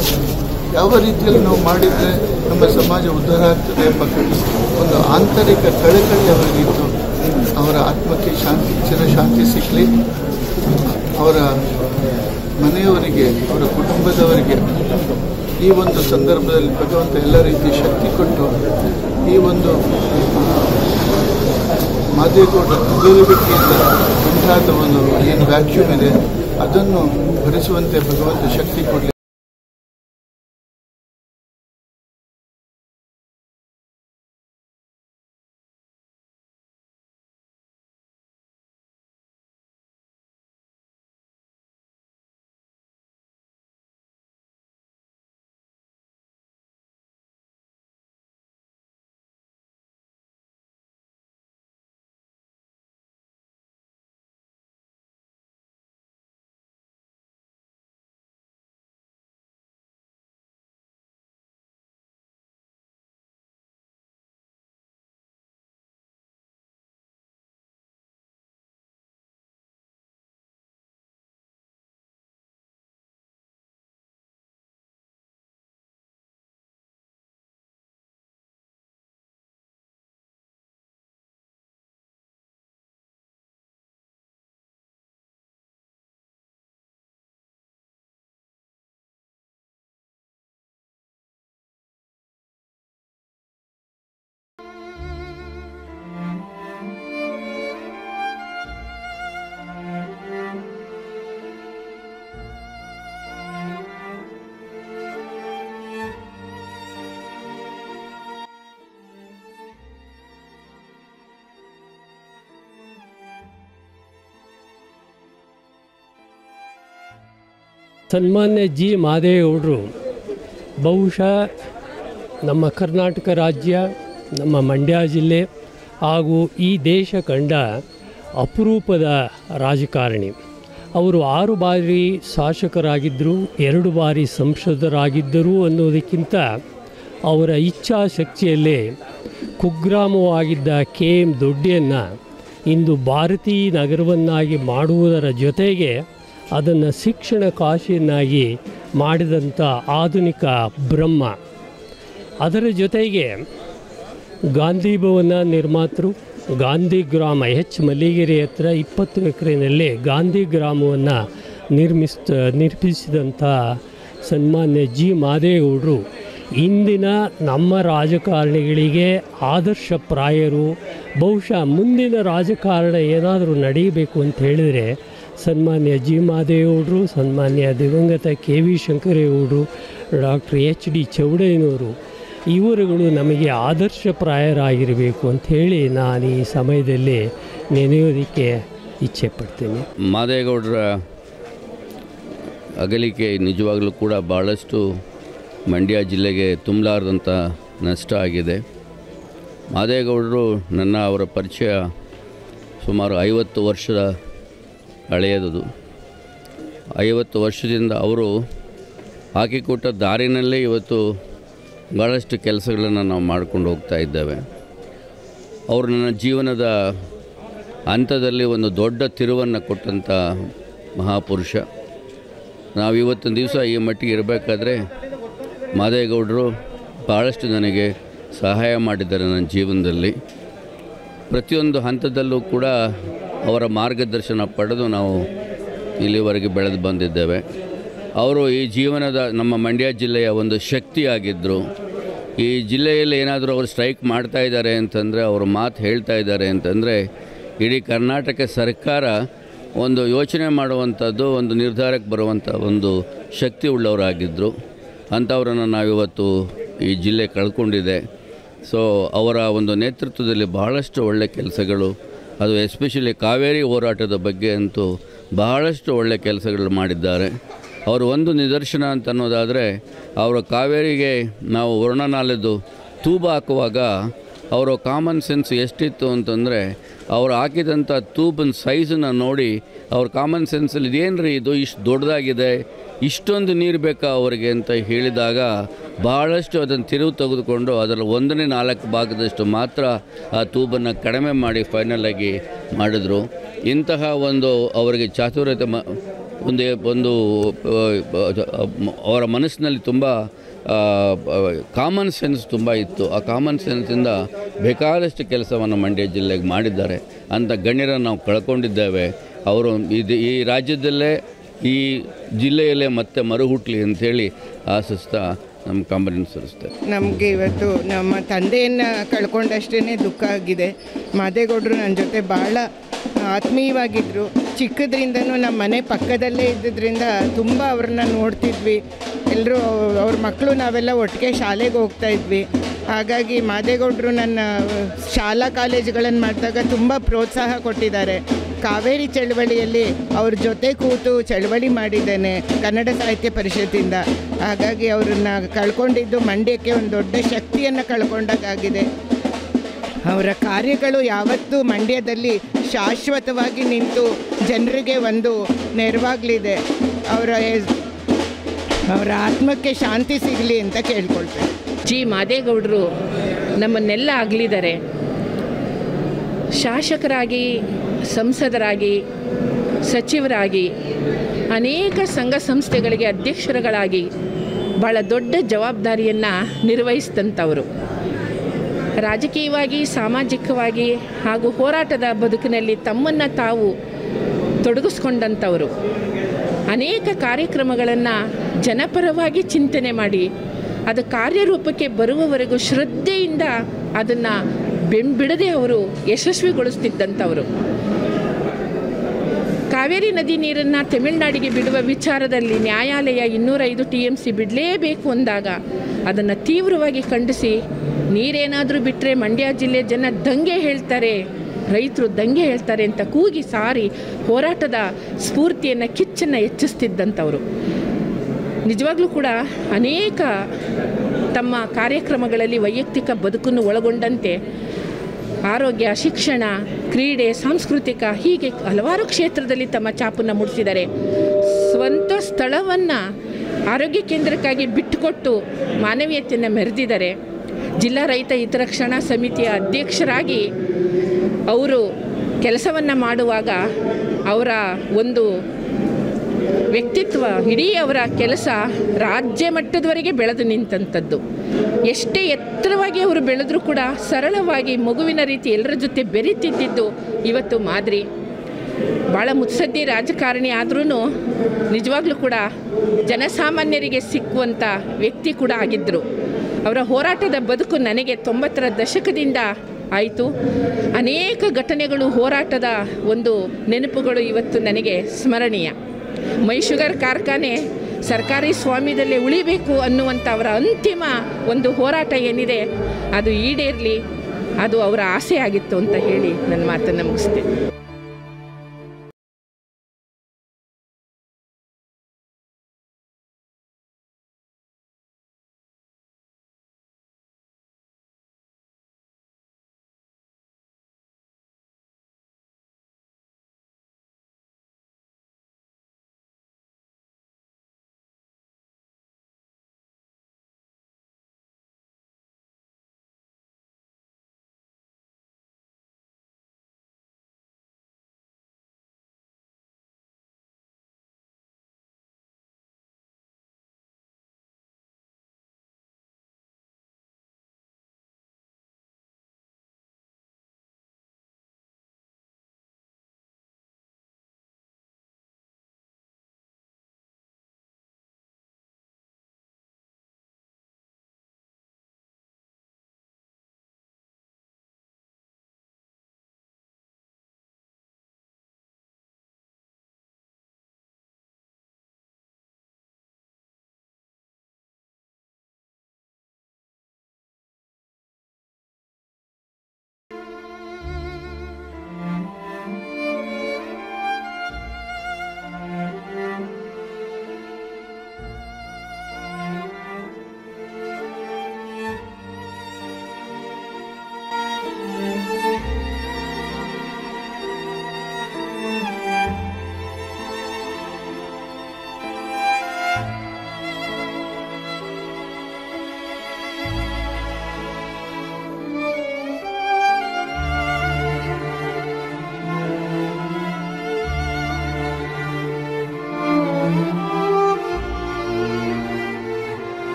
ಯಾವ ರೀತಿಯಲ್ಲಿ ನಾವು ಮಾಡಿದರೆ ನಮ್ಮ ಸಮಾಜ ಉದ್ಧಾರ ಆಗ್ತದೆ ಎಂಬ ಒಂದು ಆಂತರಿಕ ಕಳಕಳಿ ಅವರಿಗಿತ್ತು. ಅವರ ಆತ್ಮಕ್ಕೆ ಶಾಂತಿ, ಚಿರಶಾಂತಿ ಸಿಕ್ಕಲಿ. ಅವರ ಮನೆಯವರಿಗೆ, ಅವರ ಕುಟುಂಬದವರಿಗೆ ಈ ಒಂದು ಸಂದರ್ಭದಲ್ಲಿ ಭಗವಂತ ಎಲ್ಲ ರೀತಿಯ ಶಕ್ತಿ ಕೊಟ್ಟು ಈ ಒಂದು ಮಾದೇಗೌಡ ಅಗಲುವಿಕೆಯಿಂದ ಉಂಟಾದ ಒಂದು ಏನು ವ್ಯಾಕ್ಯೂಮ್ ಇದೆ ಅದನ್ನು ಭರಿಸುವಂತೆ ಭಗವಂತ ಶಕ್ತಿ ಕೊಡಲಿ. ಸನ್ಮಾನ್ಯ ಜಿ ಮಾದೇಗೌಡರು ಬಹುಶಃ ನಮ್ಮ ಕರ್ನಾಟಕ ರಾಜ್ಯ, ನಮ್ಮ ಮಂಡ್ಯ ಜಿಲ್ಲೆ ಹಾಗೂ ಈ ದೇಶ ಕಂಡ ಅಪರೂಪದ ರಾಜಕಾರಣಿ. ಅವರು 6 ಬಾರಿ ಶಾಸಕರಾಗಿದ್ದರು, 2 ಬಾರಿ ಸಂಸದರಾಗಿದ್ದರು ಅನ್ನೋದಕ್ಕಿಂತ ಅವರ ಇಚ್ಛಾಶಕ್ತಿಯಲ್ಲೇ ಕುಗ್ರಾಮವಾಗಿದ್ದ KM ದೊಡ್ಡಿಯನ್ನು ಇಂದು ಭಾರತೀಯ ನಗರವನ್ನಾಗಿ ಮಾಡುವುದರ ಜೊತೆಗೆ ಅದನ್ನು ಶಿಕ್ಷಣ ಕಾಶಿಯನ್ನಾಗಿ ಮಾಡಿದಂಥ ಆಧುನಿಕ ಬ್ರಹ್ಮ. ಅದರ ಜೊತೆಗೆ ಗಾಂಧಿ ಭವನ ನಿರ್ಮಾತೃ, ಗಾಂಧಿ ಗ್ರಾಮ ಮಲ್ಲಿಗೆರೆ ಹತ್ರ 20 ಎಕರೆಯಲ್ಲಿ ಗಾಂಧಿ ಗ್ರಾಮವನ್ನು ನಿರ್ಮಿಸಿದಂಥ ಸನ್ಮಾನ್ಯ ಜಿ ಮಾದೇಗೌಡರು ಇಂದಿನ ನಮ್ಮ ರಾಜಕಾರಣಿಗಳಿಗೆ ಆದರ್ಶಪ್ರಾಯರು. ಬಹುಶಃ ಮುಂದಿನ ರಾಜಕಾರಣ ಏನಾದರೂ ನಡೆಯಬೇಕು ಅಂತ ಹೇಳಿದರೆ ಸನ್ಮಾನ್ಯ ಜಿ ಮಾದೇಗೌಡರು, ಸನ್ಮಾನ್ಯ ದಿವಂಗತ KV ಶಂಕರೇಗೌಡರು, ಡಾಕ್ಟರ್ HD ಚೌಡಯ್ಯನವರು ಇವರುಗಳು ನಮಗೆ ಆದರ್ಶಪ್ರಾಯರಾಗಿರಬೇಕು ಅಂಥೇಳಿ ನಾನು ಈ ಸಮಯದಲ್ಲಿ ನೆನೆಯೋದಕ್ಕೆ ಇಚ್ಛೆ ಪಡ್ತೀನಿ. ಮಾದೇಗೌಡರ ಅಗಲಿಕೆ ನಿಜವಾಗಲೂ ಕೂಡ ಭಾಳಷ್ಟು ಮಂಡ್ಯ ಜಿಲ್ಲೆಗೆ ತುಂಬಲಾರದಂಥ ನಷ್ಟ ಆಗಿದೆ. ಮಾದೇಗೌಡರು ಅವರ ಪರಿಚಯ ಸುಮಾರು 50 ವರ್ಷದ ಹಳೆಯದು. 50 ವರ್ಷದಿಂದ ಅವರು ಹಾಕಿಕೊಟ್ಟ ದಾರಿನಲ್ಲೇ ಇವತ್ತು ಭಾಳಷ್ಟು ಕೆಲಸಗಳನ್ನು ನಾವು ಮಾಡ್ಕೊಂಡು ಹೋಗ್ತಾ ಇದ್ದೇವೆ. ಅವರು ನನ್ನ ಜೀವನದ ಹಂತದಲ್ಲಿ ಒಂದು ದೊಡ್ಡ ತಿರುವನ್ನು ಕೊಟ್ಟಂಥ ಮಹಾಪುರುಷ. ನಾವು ಇವತ್ತಿನ ದಿವಸ ಈ ಮಟ್ಟಿಗೆ ಇರಬೇಕಾದ್ರೆ ಮಾದೇಗೌಡರು ಭಾಳಷ್ಟು ನನಗೆ ಸಹಾಯ ಮಾಡಿದ್ದಾರೆ ನನ್ನ ಜೀವನದಲ್ಲಿ. ಪ್ರತಿಯೊಂದು ಹಂತದಲ್ಲೂ ಕೂಡ ಅವರ ಮಾರ್ಗದರ್ಶನ ಪಡೆದು ನಾವು ಇಲ್ಲಿವರೆಗೆ ಬೆಳೆದು ಬಂದಿದ್ದೇವೆ. ಅವರು ಈ ಜೀವನದ ನಮ್ಮ ಮಂಡ್ಯ ಜಿಲ್ಲೆಯ ಒಂದು ಶಕ್ತಿಯಾಗಿದ್ದರು. ಈ ಜಿಲ್ಲೆಯಲ್ಲಿ ಏನಾದರೂ ಅವರು ಸ್ಟ್ರೈಕ್ ಮಾಡ್ತಾ ಇದ್ದಾರೆ ಅಂತಂದರೆ, ಅವರು ಮಾತು ಹೇಳ್ತಾ ಇದ್ದಾರೆ ಅಂತಂದರೆ ಇಡೀ ಕರ್ನಾಟಕ ಸರ್ಕಾರ ಒಂದು ಯೋಚನೆ ಮಾಡುವಂಥದ್ದು, ಒಂದು ನಿರ್ಧಾರಕ್ಕೆ ಬರುವಂಥ ಒಂದು ಶಕ್ತಿ ಉಳ್ಳವರಾಗಿದ್ದರು. ಅಂಥವರನ್ನು ನಾವಿವತ್ತು ಈ ಜಿಲ್ಲೆ ಕಳ್ಕೊಂಡಿದೆ. ಸೊ ಅವರ ಒಂದು ನೇತೃತ್ವದಲ್ಲಿ ಬಹಳಷ್ಟು ಒಳ್ಳೆಯ ಕೆಲಸಗಳು, ಅದು ಎಸ್ಪೆಷಲಿ ಕಾವೇರಿ ಹೋರಾಟದ ಬಗ್ಗೆ ಅಂತೂ ಬಹಳಷ್ಟು ಒಳ್ಳೆಯ ಕೆಲಸಗಳು ಮಾಡಿದ್ದಾರೆ. ಅವರು ಒಂದು ನಿದರ್ಶನ ಅಂತ ಅನ್ನೋದಾದರೆ, ಅವರ ಕಾವೇರಿಗೆ ನಾವು ವರ್ಣನಾಲೆದು ತೂಬು ಹಾಕುವಾಗ ಅವರ ಕಾಮನ್ ಸೆನ್ಸ್ ಎಷ್ಟಿತ್ತು ಅಂತಂದರೆ, ಅವರು ಹಾಕಿದಂಥ ತೂಬಿನ ಸೈಜನ್ನು ನೋಡಿ ಅವ್ರ ಕಾಮನ್ ಸೆನ್ಸಲ್ಲಿ ಇದೇನು ರೀ ಇದು ಇಷ್ಟು ದೊಡ್ಡದಾಗಿದೆ, ಇಷ್ಟೊಂದು ನೀರು ಬೇಕಾ ಅವರಿಗೆ ಅಂತ ಹೇಳಿದಾಗ ಭಾಳಷ್ಟು ಅದನ್ನು ತಿರುವು ತೆಗೆದುಕೊಂಡು ಅದರ 1/4 ಭಾಗದಷ್ಟು ಮಾತ್ರ ಆ ತೂಬನ್ನು ಕಡಿಮೆ ಮಾಡಿ ಫೈನಲಾಗಿ ಮಾಡಿದ್ರು. ಇಂತಹ ಒಂದು ಅವರಿಗೆ ಚಾತುರ್ಯತೆ ಒಂದು ಅವರ ಮನಸ್ಸಿನಲ್ಲಿ ತುಂಬ ಕಾಮನ್ ಸೆನ್ಸ್ ತುಂಬ ಇತ್ತು. ಆ ಕಾಮನ್ ಸೆನ್ಸಿಂದ ಬೇಕಾದಷ್ಟು ಕೆಲಸವನ್ನು ಮಂಡ್ಯ ಜಿಲ್ಲೆಗೆ ಮಾಡಿದ್ದಾರೆ. ಅಂಥ ಗಣ್ಯರನ್ನು ನಾವು ಕಳ್ಕೊಂಡಿದ್ದೇವೆ. ಅವರು ಈ ರಾಜ್ಯದಲ್ಲೇ ಈ ಜಿಲ್ಲೆಯಲ್ಲೇ ಮತ್ತೆ ಮರುಹುಟ್ಟಲಿ ಅಂಥೇಳಿ ಆಶಿಸ್ತಾ ನಮ್ಮ ಕಂಬನಿಯನ್ನು ಸಲ್ಲಿಸ್ತೇವೆ. ನಮಗೆ ಇವತ್ತು ನಮ್ಮ ತಂದೆಯನ್ನು ಕಳ್ಕೊಂಡಷ್ಟೇ ದುಃಖ ಆಗಿದೆ. ಮಾದೇಗೌಡರು ನನ್ನ ಜೊತೆ ಭಾಳ ಆತ್ಮೀಯವಾಗಿದ್ದರು. ಚಿಕ್ಕದ್ರಿಂದನೂ ನಮ್ಮ ಮನೆ ಪಕ್ಕದಲ್ಲೇ ಇದ್ದಿದ್ದರಿಂದ ತುಂಬ ಅವ್ರನ್ನ ನೋಡ್ತಿದ್ವಿ. ಎಲ್ಲರೂ ಅವ್ರ ಮಕ್ಕಳು ನಾವೆಲ್ಲ ಒಟ್ಟಿಗೆ ಶಾಲೆಗೆ ಹೋಗ್ತಾ ಇದ್ವಿ. ಹಾಗಾಗಿ ಮಾದೇಗೌಡರು ನನ್ನ ಶಾಲಾ ಕಾಲೇಜುಗಳನ್ನು ಮಾಡಿದಾಗ ತುಂಬ ಪ್ರೋತ್ಸಾಹ ಕೊಟ್ಟಿದ್ದಾರೆ. ಕಾವೇರಿ ಚಳವಳಿಯಲ್ಲಿ ಅವ್ರ ಜೊತೆ ಕೂತು ಚಳವಳಿ ಮಾಡಿದ್ದೇನೆ ಕನ್ನಡ ಸಾಹಿತ್ಯ ಪರಿಷತ್ತಿಂದ. ಹಾಗಾಗಿ ಅವರನ್ನು ಕಳ್ಕೊಂಡಿದ್ದು ಮಂಡ್ಯಕ್ಕೆ ಒಂದು ದೊಡ್ಡ ಶಕ್ತಿಯನ್ನು ಕಳ್ಕೊಂಡಾಗಿದೆ. ಅವರ ಕಾರ್ಯಗಳು ಯಾವತ್ತೂ ಮಂಡ್ಯದಲ್ಲಿ ಶಾಶ್ವತವಾಗಿ ನಿಂತು ಜನರಿಗೆ ಒಂದು ನೆರವಾಗಲಿದೆ. ಅವರ ಆತ್ಮಕ್ಕೆ ಶಾಂತಿ ಸಿಗಲಿ ಅಂತ ಕೇಳ್ಕೊಳ್ತೇನೆ. ಜಿ ಮಾದೇಗೌಡರು ನಮ್ಮನ್ನೆಲ್ಲ ಅಗಲಿದ್ದಾರೆ. ಶಾಸಕರಾಗಿ, ಸಂಸದರಾಗಿ, ಸಚಿವರಾಗಿ, ಅನೇಕ ಸಂಘ ಸಂಸ್ಥೆಗಳಿಗೆ ಅಧ್ಯಕ್ಷರುಗಳಾಗಿ ಭಾಳ ದೊಡ್ಡ ಜವಾಬ್ದಾರಿಯನ್ನು ನಿರ್ವಹಿಸಿದಂಥವರು. ರಾಜಕೀಯವಾಗಿ, ಸಾಮಾಜಿಕವಾಗಿ ಹಾಗೂ ಹೋರಾಟದ ಬದುಕಿನಲ್ಲಿ ತಮ್ಮನ್ನು ತಾವು ತೊಡಗಿಸ್ಕೊಂಡಂಥವರು. ಅನೇಕ ಕಾರ್ಯಕ್ರಮಗಳನ್ನು ಜನಪರವಾಗಿ ಚಿಂತನೆ ಮಾಡಿ ಅದು ಕಾರ್ಯರೂಪಕ್ಕೆ ಬರುವವರೆಗೂ ಶ್ರದ್ಧೆಯಿಂದ ಅದನ್ನು ಬಿಡದೆ ಅವರು ಯಶಸ್ವಿಗೊಳಿಸ್ತಿದ್ದಂಥವರು. ಕಾವೇರಿ ನದಿ ನೀರನ್ನು ತಮಿಳುನಾಡಿಗೆ ಬಿಡುವ ವಿಚಾರದಲ್ಲಿ ನ್ಯಾಯಾಲಯ 205 TMC ಬಿಡಲೇಬೇಕು ಅಂದಾಗ ಅದನ್ನು ತೀವ್ರವಾಗಿ ಖಂಡಿಸಿ, ನೀರೇನಾದರೂ ಬಿಟ್ಟರೆ ಮಂಡ್ಯ ಜಿಲ್ಲೆ ಜನ ದಂಗೆ ಹೇಳ್ತಾರೆ, ರೈತರು ದಂಗೆ ಹೇಳ್ತಾರೆ ಅಂತ ಕೂಗಿ ಸಾರಿ ಹೋರಾಟದ ಸ್ಫೂರ್ತಿಯನ್ನು, ಕಿಚ್ಚನ್ನು ಹೆಚ್ಚಿಸ್ತಿದ್ದಂಥವರು. ನಿಜವಾಗ್ಲೂ ಕೂಡ ಅನೇಕ ತಮ್ಮ ಕಾರ್ಯಕ್ರಮಗಳಲ್ಲಿ ವೈಯಕ್ತಿಕ ಬದುಕನ್ನು ಒಳಗೊಂಡಂತೆ ಆರೋಗ್ಯ, ಶಿಕ್ಷಣ, ಕ್ರೀಡೆ, ಸಾಂಸ್ಕೃತಿಕ ಹೀಗೆ ಹಲವಾರು ಕ್ಷೇತ್ರದಲ್ಲಿ ತಮ್ಮ ಛಾಪನ್ನು ಮೂಡಿಸಿದ್ದಾರೆ. ಸ್ವಂತ ಸ್ಥಳವನ್ನು ಆರೋಗ್ಯ ಕೇಂದ್ರಕ್ಕಾಗಿ ಬಿಟ್ಟುಕೊಟ್ಟು ಮಾನವೀಯತೆಯನ್ನು ಮೆರೆದಿದ್ದಾರೆ. ಜಿಲ್ಲಾ ರೈತ ಹಿತರಕ್ಷಣಾ ಸಮಿತಿಯ ಅಧ್ಯಕ್ಷರಾಗಿ ಅವರು ಕೆಲಸವನ್ನು ಮಾಡುವಾಗ ಅವರ ಒಂದು ವ್ಯಕ್ತಿತ್ವ, ಇಡೀ ಅವರ ಕೆಲಸ ರಾಜ್ಯ ಮಟ್ಟದವರೆಗೆ ಬೆಳೆದು ನಿಂತಂಥದ್ದು. ಎಷ್ಟೇ ಎತ್ತರವಾಗಿ ಅವರು ಬೆಳೆದರೂ ಕೂಡ ಸರಳವಾಗಿ ಮಗುವಿನ ರೀತಿ ಎಲ್ಲರ ಜೊತೆ ಬೆರೀತಿದ್ದಿದ್ದು ಇವತ್ತು ಮಾದರಿ. ಭಾಳ ಮುತ್ಸದ್ದಿ ರಾಜಕಾರಣಿ ಆದ್ರೂ ನಿಜವಾಗ್ಲೂ ಕೂಡ ಜನಸಾಮಾನ್ಯರಿಗೆ ಸಿಕ್ಕುವಂಥ ವ್ಯಕ್ತಿ ಕೂಡ ಆಗಿದ್ದರು. ಅವರ ಹೋರಾಟದ ಬದುಕು ನನಗೆ 90ರ ದಶಕದಿಂದ ಆಯಿತು. ಅನೇಕ ಘಟನೆಗಳು, ಹೋರಾಟದ ಒಂದು ನೆನಪುಗಳು ಇವತ್ತು ನನಗೆ ಸ್ಮರಣೀಯ. ಮೈ ಶುಗರ್ ಕಾರ್ಖಾನೆ ಸರ್ಕಾರಿ ಸ್ವಾಮ್ಯದಲ್ಲೇ ಉಳಿಬೇಕು ಅನ್ನುವಂಥ ಅವರ ಅಂತಿಮ ಒಂದು ಹೋರಾಟ ಏನಿದೆ ಅದು ಈಡೇರಲಿ, ಅದು ಅವರ ಆಸೆ ಆಗಿತ್ತು ಅಂತ ಹೇಳಿ ನನ್ನ ಮಾತನ್ನು ಮುಗಿಸ್ತೇನೆ.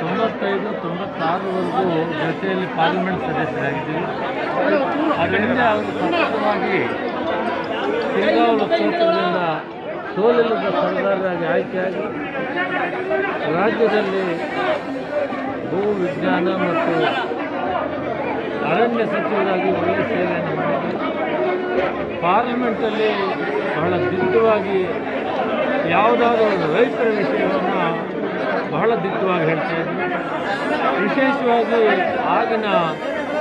95-96ವರೆಗೂ ಜೊತೆಯಲ್ಲಿ ಪಾರ್ಲಿಮೆಂಟ್ ಸದಸ್ಯರಾಗಿದ್ದೀವಿ. ಅದರಿಂದ ಅವರು ಸತತವಾಗಿ ಸಿಂಗಾವಲು ಕ್ಷೇತ್ರದಿಂದ ಸೋಲಿಲ್ಲದ ಸರ್ದಾರರಾಗಿ ಆಯ್ಕೆಯಾಗಿ ರಾಜ್ಯದಲ್ಲಿ ಭೂ ವಿಜ್ಞಾನ ಮತ್ತು ಅರಣ್ಯ ಸಚಿವರಾಗಿ ಒಳ್ಳೆಯ ಸೇವೆಯನ್ನು ಮಾಡಿದ್ದಾರೆ. ಪಾರ್ಲಿಮೆಂಟಲ್ಲಿ ಬಹಳ ದಿಟ್ಟವಾಗಿ ಯಾವುದಾದ್ರೂ ರೈತರ ವಿಷಯವನ್ನು ಬಹಳ ದಿಟ್ಟವಾಗಿ ಹೇಳ್ತಾ ಇದ್ದರು. ವಿಶೇಷವಾಗಿ ಆಗಿನ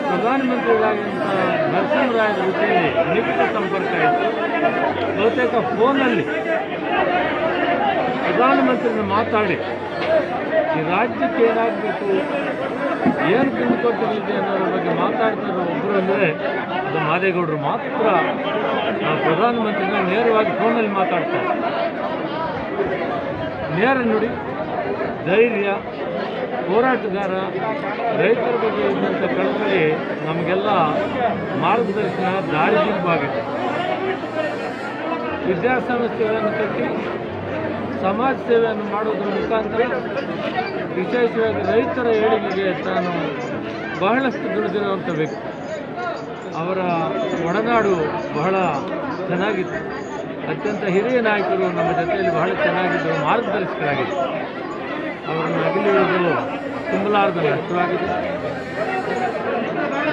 ಪ್ರಧಾನಮಂತ್ರಿಗಳಾಗಿದ್ದಂಥ ನರಸಿಂಹರಾಯರ ಜೊತೆಯಲ್ಲಿ ನಿಕಟ ಸಂಪರ್ಕ ಇತ್ತು. ಬಹುತೇಕ ಫೋನಲ್ಲಿ ಪ್ರಧಾನಮಂತ್ರಿನ ಮಾತಾಡಿ ಈ ರಾಜ್ಯಕ್ಕೆ ಏನಾಗಬೇಕು, ಏನು ಕಿಂದುಕೊಟ್ಟಿರಲಿದೆ ಅನ್ನೋದ್ರ ಬಗ್ಗೆ ಮಾತಾಡ್ತಿರೋ ಒಬ್ಬರು ಅಂದರೆ ಅದು ಮಾದೇಗೌಡರು ಮಾತ್ರ. ಪ್ರಧಾನಮಂತ್ರಿನ ನೇರವಾಗಿ ಫೋನಲ್ಲಿ ಮಾತಾಡ್ತಾರೆ. ನೇರ ನುಡಿ, ಧೈರ್ಯ, ಹೋರಾಟಗಾರ, ರೈತರ ಬಗ್ಗೆ ಇದ್ದಂಥ ಕಳಕಳಿ ನಮಗೆಲ್ಲ ಮಾರ್ಗದರ್ಶನ, ದಾರಿದೀಪವಾಗಿದೆ. ವಿದ್ಯಾಸಂಸ್ಥೆಗಳನ್ನು ಕಟ್ಟಿ ಸಮಾಜ ಸೇವೆಯನ್ನು ಮಾಡೋದ್ರ ಮುಖಾಂತರ ವಿಶೇಷವಾಗಿ ರೈತರ ಏಳಿಗೆಗೆ ತಾನು ಬಹಳಷ್ಟು ದುಡಿದಿರುವಂಥ ವ್ಯಕ್ತಿ. ಅವರ ಒಡನಾಡು ಬಹಳ ಚೆನ್ನಾಗಿತ್ತು. ಅತ್ಯಂತ ಹಿರಿಯ ನಾಯಕರು ನಮ್ಮ ಜೊತೆಯಲ್ಲಿ ಬಹಳ ಚೆನ್ನಾಗಿದ್ದರು, ಮಾರ್ಗದರ್ಶಕರಾಗಿದ್ದರು. ಅವರನ್ನು ಅಗಲಿರುವುದು ತುಂಬಲಾರದ ನಷ್ಟವಾಗಿದೆ.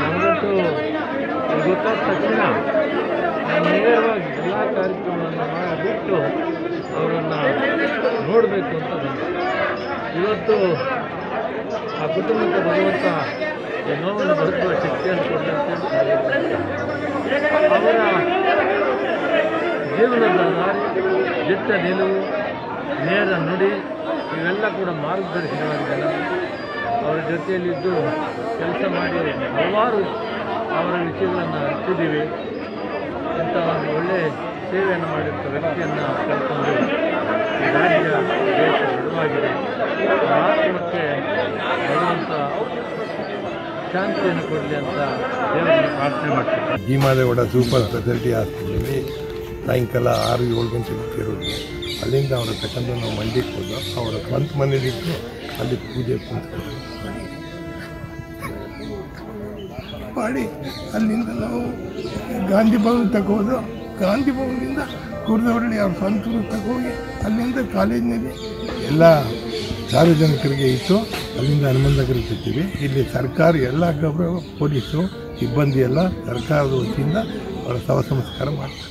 ನಮಗಂತೂ ಗೊತ್ತಾದ ತಕ್ಷಣ ನಾನು ನೇರವಾಗಿ ಎಲ್ಲ ಕಾರ್ಯಕ್ರಮವನ್ನು ಮಾಡಿಬಿಟ್ಟು ಅವರನ್ನು ನೋಡಬೇಕು ಅಂತ ಬಂದೆ. ಇವತ್ತು ಆ ಕುಟುಂಬಕ್ಕೆ ಬರುವಂಥ ಈ ನೋವನ್ನು ಬದುಕುವ ಶಕ್ತಿಯನ್ನು ಕೊಟ್ಟಂತೆ ಅವರ ಜೀವನದ ದಾರಿ, ದಿಟ್ಟ ನಿಲುವು, ನೇರ ನುಡಿ ಇವೆಲ್ಲ ಕೂಡ ಮಾರ್ಗದರ್ಶನವಾಗಿದೆ. ಅವರ ಜೊತೆಯಲ್ಲಿದ್ದು ಕೆಲಸ ಮಾಡಿ ಹಲವಾರು ಅವರ ವಿಷಯಗಳನ್ನು ಅರ್ತಿದ್ದೀವಿ. ಇಂಥ ಒಂದು ಒಳ್ಳೆಯ ಸೇವೆಯನ್ನು ಮಾಡಿದಂಥ ವ್ಯಕ್ತಿಯನ್ನು ಕಳ್ಕೊಂಡು ಈ ರಾಜ್ಯ ದೇಶ ದೃಢವಾಗಿದೆ. ಆತ್ಮಕ್ಕೆ ಭಗವಂತ ಶಾಂತಿಯನ್ನು ಕೊಡಲಿ ಅಂತ ದೇವರನ್ನು ಪ್ರಾರ್ಥನೆ ಮಾಡ್ತೀನಿ. ಜಿ ಮಾದೇಗೌಡ ಸೂಪರ್ ಸ್ಪೆಷಾಲಿಟಿ ಆಸ್ಪತ್ರೆಯಲ್ಲಿ ಸಾಯಂಕಾಲ 6-7 ಗಂಟೆಗೆ ಸೇರೋದು. ಅಲ್ಲಿಂದ ಅವರ ತಗೊಂಡು ನಾವು ಮಂಡ್ಯಕ್ಕೆ ಹೋದ. ಅವರ ಸ್ವಂತ ಮನೇಲಿಟ್ಟು ಅಲ್ಲಿ ಪೂಜೆ ಮಾಡಿ ಅಲ್ಲಿಂದ ನಾವು ಗಾಂಧಿ ಭವನ ತಗೋದು. ಗಾಂಧಿ ಭವನದಿಂದ ಕುರ್ದವಳ್ಳಿ ಅವ್ರ ಸ್ವಂತ ತಗೋಗಿ ಅಲ್ಲಿಂದ ಕಾಲೇಜಿನಲ್ಲಿ ಎಲ್ಲ ಸಾರ್ವಜನಿಕರಿಗೆ ಇತ್ತು. ಅಲ್ಲಿಂದ ಹನುಮಂತಕರಿಗೆ ಸಿಗ್ತೀವಿ. ಇಲ್ಲಿ ಸರ್ಕಾರ ಎಲ್ಲ ಪೊಲೀಸು ಸಿಬ್ಬಂದಿ ಎಲ್ಲ ಸರ್ಕಾರದ ವತಿಯಿಂದ ಅವರ ಶವ ಸಂಸ್ಕಾರ ಮಾಡ್ತಾರೆ.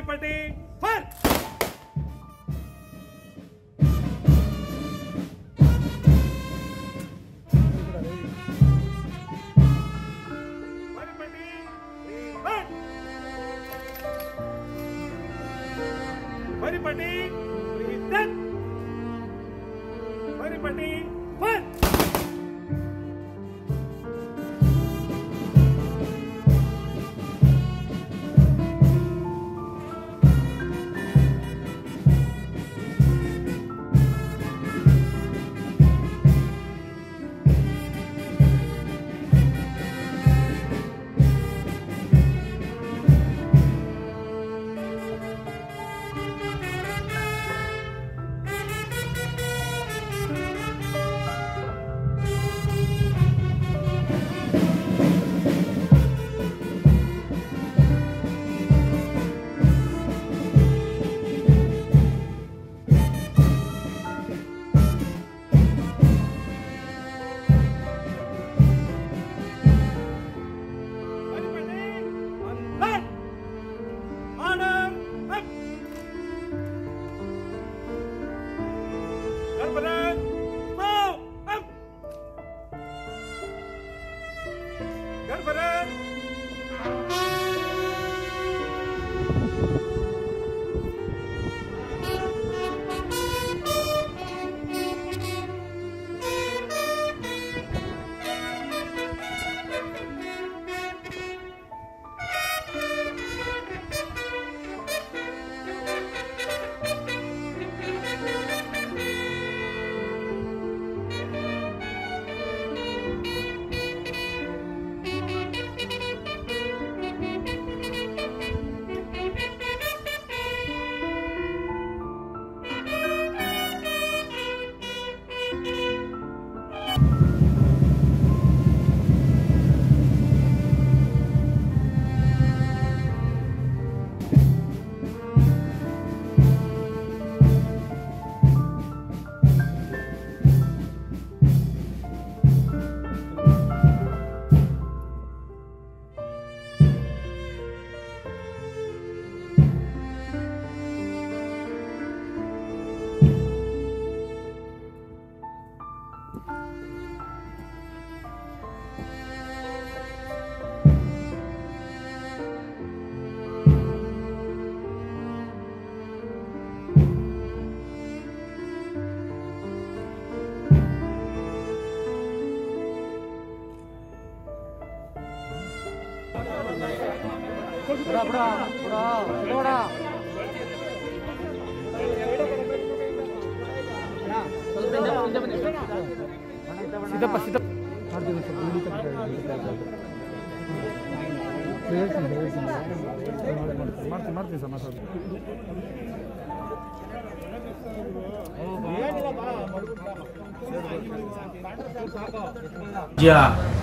परिपाटी फायर परिपाटी परिपाटी फायर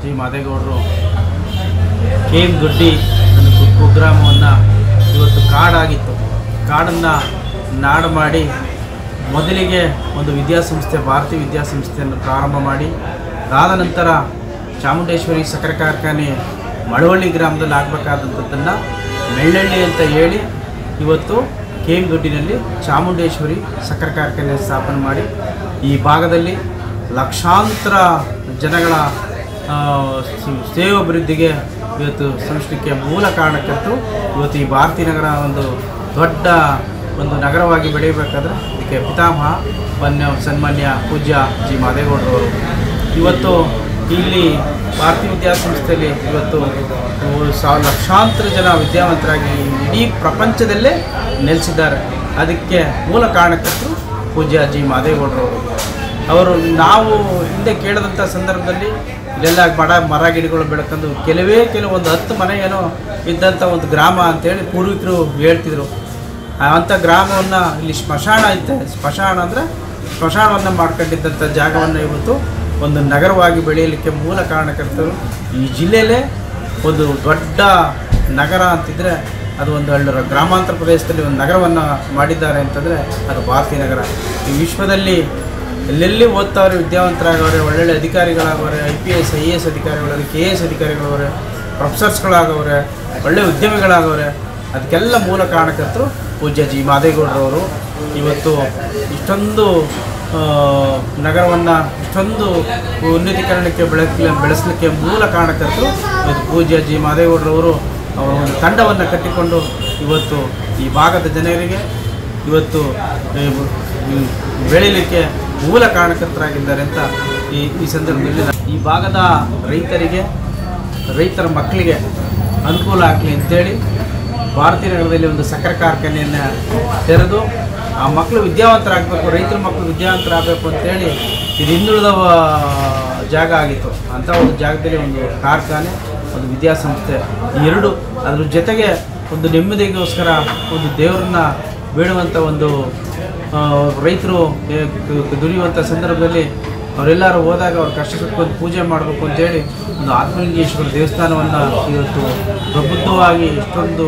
ಜಿ ಮಾದೇಗೌಡರು KM ದೊಡ್ಡಿ ಒಂದು ಕುಗ್ರಾಮವನ್ನು ಇವತ್ತು ಕಾಡಾಗಿತ್ತು. ಕಾಡನ್ನು ನಾಡು ಮಾಡಿ ಮೊದಲಿಗೆ ಒಂದು ವಿದ್ಯಾಸಂಸ್ಥೆ ಭಾರತೀಯ ವಿದ್ಯಾಸಂಸ್ಥೆಯನ್ನು ಪ್ರಾರಂಭ ಮಾಡಿ ಅದಾದ ನಂತರ ಚಾಮುಂಡೇಶ್ವರಿ ಸಕ್ಕರೆ ಕಾರ್ಖಾನೆ ಮಳವಳ್ಳಿ ಗ್ರಾಮದಲ್ಲಿ ಆಗಬೇಕಾದಂಥದ್ದನ್ನು ಮೆಳ್ಳಳ್ಳಿ ಅಂತ ಹೇಳಿ ಇವತ್ತು KM ದೊಡ್ಡಿನಲ್ಲಿ ಚಾಮುಂಡೇಶ್ವರಿ ಸಕ್ಕರೆ ಕಾರ್ಖಾನೆ ಸ್ಥಾಪನೆ ಮಾಡಿ ಈ ಭಾಗದಲ್ಲಿ ಲಕ್ಷಾಂತರ ಜನಗಳ ಸೇವಾಭಿವೃದ್ಧಿಗೆ ಇವತ್ತು ಸಂಸ್ಕೃತಿಗೆ ಮೂಲ ಕಾರಣಕ್ಕಂತೂ ಇವತ್ತು ಈ ಭಾರತೀಯ ನಗರ ಒಂದು ದೊಡ್ಡ ಒಂದು ನಗರವಾಗಿ ಬೆಳೆಯಬೇಕಾದ್ರೆ ಇದಕ್ಕೆ ಪಿತಾಮಹ ಸನ್ಮಾನ್ಯ ಪೂಜ್ಯ ಜಿ ಮಾದೇಗೌಡರವರು ಇವತ್ತು ಇಲ್ಲಿ ಭಾರತೀಯ ವಿದ್ಯಾಸಂಸ್ಥೆಯಲ್ಲಿ ಇವತ್ತು ಲಕ್ಷಾಂತರ ಜನ ವಿದ್ಯಾವಂತರಾಗಿ ಇಡೀ ಪ್ರಪಂಚದಲ್ಲೇ ನೆಲೆಸಿದ್ದಾರೆ. ಅದಕ್ಕೆ ಮೂಲ ಕಾರಣಕ್ಕಂತೂ ಪೂಜ್ಯ ಜಿ ಮಾದೇಗೌಡರವರು. ಅವರು ನಾವು ಹಿಂದೆ ಕೇಳಿದಂಥ ಸಂದರ್ಭದಲ್ಲಿ ಇಲ್ಲೆಲ್ಲ ಮರ ಗಿಡಗಳು ಬೆಳ್ಕೊಂಡು ಕೆಲವೊಂದು 10 ಮನೆ ಏನೋ ಇದ್ದಂಥ ಒಂದು ಗ್ರಾಮ ಅಂತೇಳಿ ಪೂರ್ವಿಕರು ಹೇಳ್ತಿದ್ರು. ಅಂಥ ಗ್ರಾಮವನ್ನು ಇಲ್ಲಿ ಸ್ಮಶಾನ ಐತೆ, ಸ್ಮಶಾನ ಅಂದರೆ ಸ್ಮಶಾನವನ್ನು ಮಾಡ್ಕೊಂಡಿದ್ದಂಥ ಜಾಗವನ್ನು ಇವತ್ತು ಒಂದು ನಗರವಾಗಿ ಬೆಳೆಯಲಿಕ್ಕೆ ಮೂಲ ಕಾರಣಕರ್ತರು. ಈ ಜಿಲ್ಲೆಯಲ್ಲೇ ಒಂದು ದೊಡ್ಡ ನಗರ ಅಂತಿದ್ರೆ ಅದು ಒಂದು ಗ್ರಾಮಾಂತರ ಪ್ರದೇಶದಲ್ಲಿ ಒಂದು ನಗರವನ್ನು ಮಾಡಿದ್ದಾರೆ ಅಂತಂದರೆ ಅದು ಭಾರತೀಯ ನಗರ. ಈ ವಿಶ್ವದಲ್ಲಿ ಎಲ್ಲೆಲ್ಲಿ ಓದ್ತಾವ್ರೆ, ವಿದ್ಯಾವಂತರಾಗವ್ರೆ, ಒಳ್ಳೊಳ್ಳೆ ಅಧಿಕಾರಿಗಳಾಗವ್ರೆ, IPS IAS ಅಧಿಕಾರಿಗಳವ್ರೆ, KS ಅಧಿಕಾರಿಗಳವ್ರೆ, ಪ್ರೊಫೆಸರ್ಸ್ಗಳಾಗವ್ರೆ, ಒಳ್ಳೆ ಉದ್ಯಮಿಗಳಾಗವ್ರೆ. ಅದಕ್ಕೆಲ್ಲ ಮೂಲ ಕಾರಣಕರ್ತರು ಪೂಜ್ಯ ಜಿ ಮಾದೇಗೌಡರವರು. ಇವತ್ತು ಇಷ್ಟೊಂದು ನಗರವನ್ನು ಇಷ್ಟೊಂದು ಉನ್ನತೀಕರಣಕ್ಕೆ ಬೆಳೆಸಲಿಕ್ಕೆ ಮೂಲ ಕಾರಣಕರ್ತರು ಇವತ್ತು ಪೂಜ್ಯ ಜಿ ಮಾದೇಗೌಡರವರು. ಅವರ ಒಂದು ತಂಡವನ್ನು ಕಟ್ಟಿಕೊಂಡು ಇವತ್ತು ಈ ಭಾಗದ ಜನರಿಗೆ ಇವತ್ತು ಬೆಳೀಲಿಕ್ಕೆ ಮೂಲ ಕಾರಣಕರ್ತರಾಗಿದ್ದಾರೆ ಅಂತ ಈ ಸಂದರ್ಭದಲ್ಲಿ ಈ ಭಾಗದ ರೈತರ ಮಕ್ಕಳಿಗೆ ಅನುಕೂಲ ಆಗಲಿ ಅಂತೇಳಿ ಭಾರತೀಯ ನಗರದಲ್ಲಿ ಒಂದು ಸಕ್ಕರೆ ಕಾರ್ಖಾನೆಯನ್ನು ತೆರೆದು ಆ ಮಕ್ಕಳು ವಿದ್ಯಾವಂತರಾಗಬೇಕು, ರೈತರ ಮಕ್ಕಳು ವಿದ್ಯಾವಂತರಾಗಬೇಕು ಅಂತೇಳಿ ಇದು ಹಿಂದುಳಿದ ಜಾಗ ಆಗಿತ್ತು. ಅಂಥ ಒಂದು ಜಾಗದಲ್ಲಿ ಒಂದು ಕಾರ್ಖಾನೆ, ಒಂದು ವಿದ್ಯಾಸಂಸ್ಥೆ, ಈ ಎರಡು ಅದ್ರ ಜೊತೆಗೆ ಒಂದು ನೆಮ್ಮದಿಗೋಸ್ಕರ ಒಂದು ದೇವರನ್ನ ಬೇಡುವಂಥ ಒಂದು ರೈತರು ದುಡಿಯುವಂಥ ಸಂದರ್ಭದಲ್ಲಿ ಅವರೆಲ್ಲರೂ ಹೋದಾಗ ಅವ್ರ ಕಷ್ಟ ಸುಖಕ್ಕೆ ಪೂಜೆ ಮಾಡಬೇಕು ಅಂತೇಳಿ ಒಂದು ಆತ್ಮಲಿಂಗೇಶ್ವರ ದೇವಸ್ಥಾನವನ್ನು ಇವತ್ತು ಪ್ರಬುದ್ಧವಾಗಿ ಇಷ್ಟೊಂದು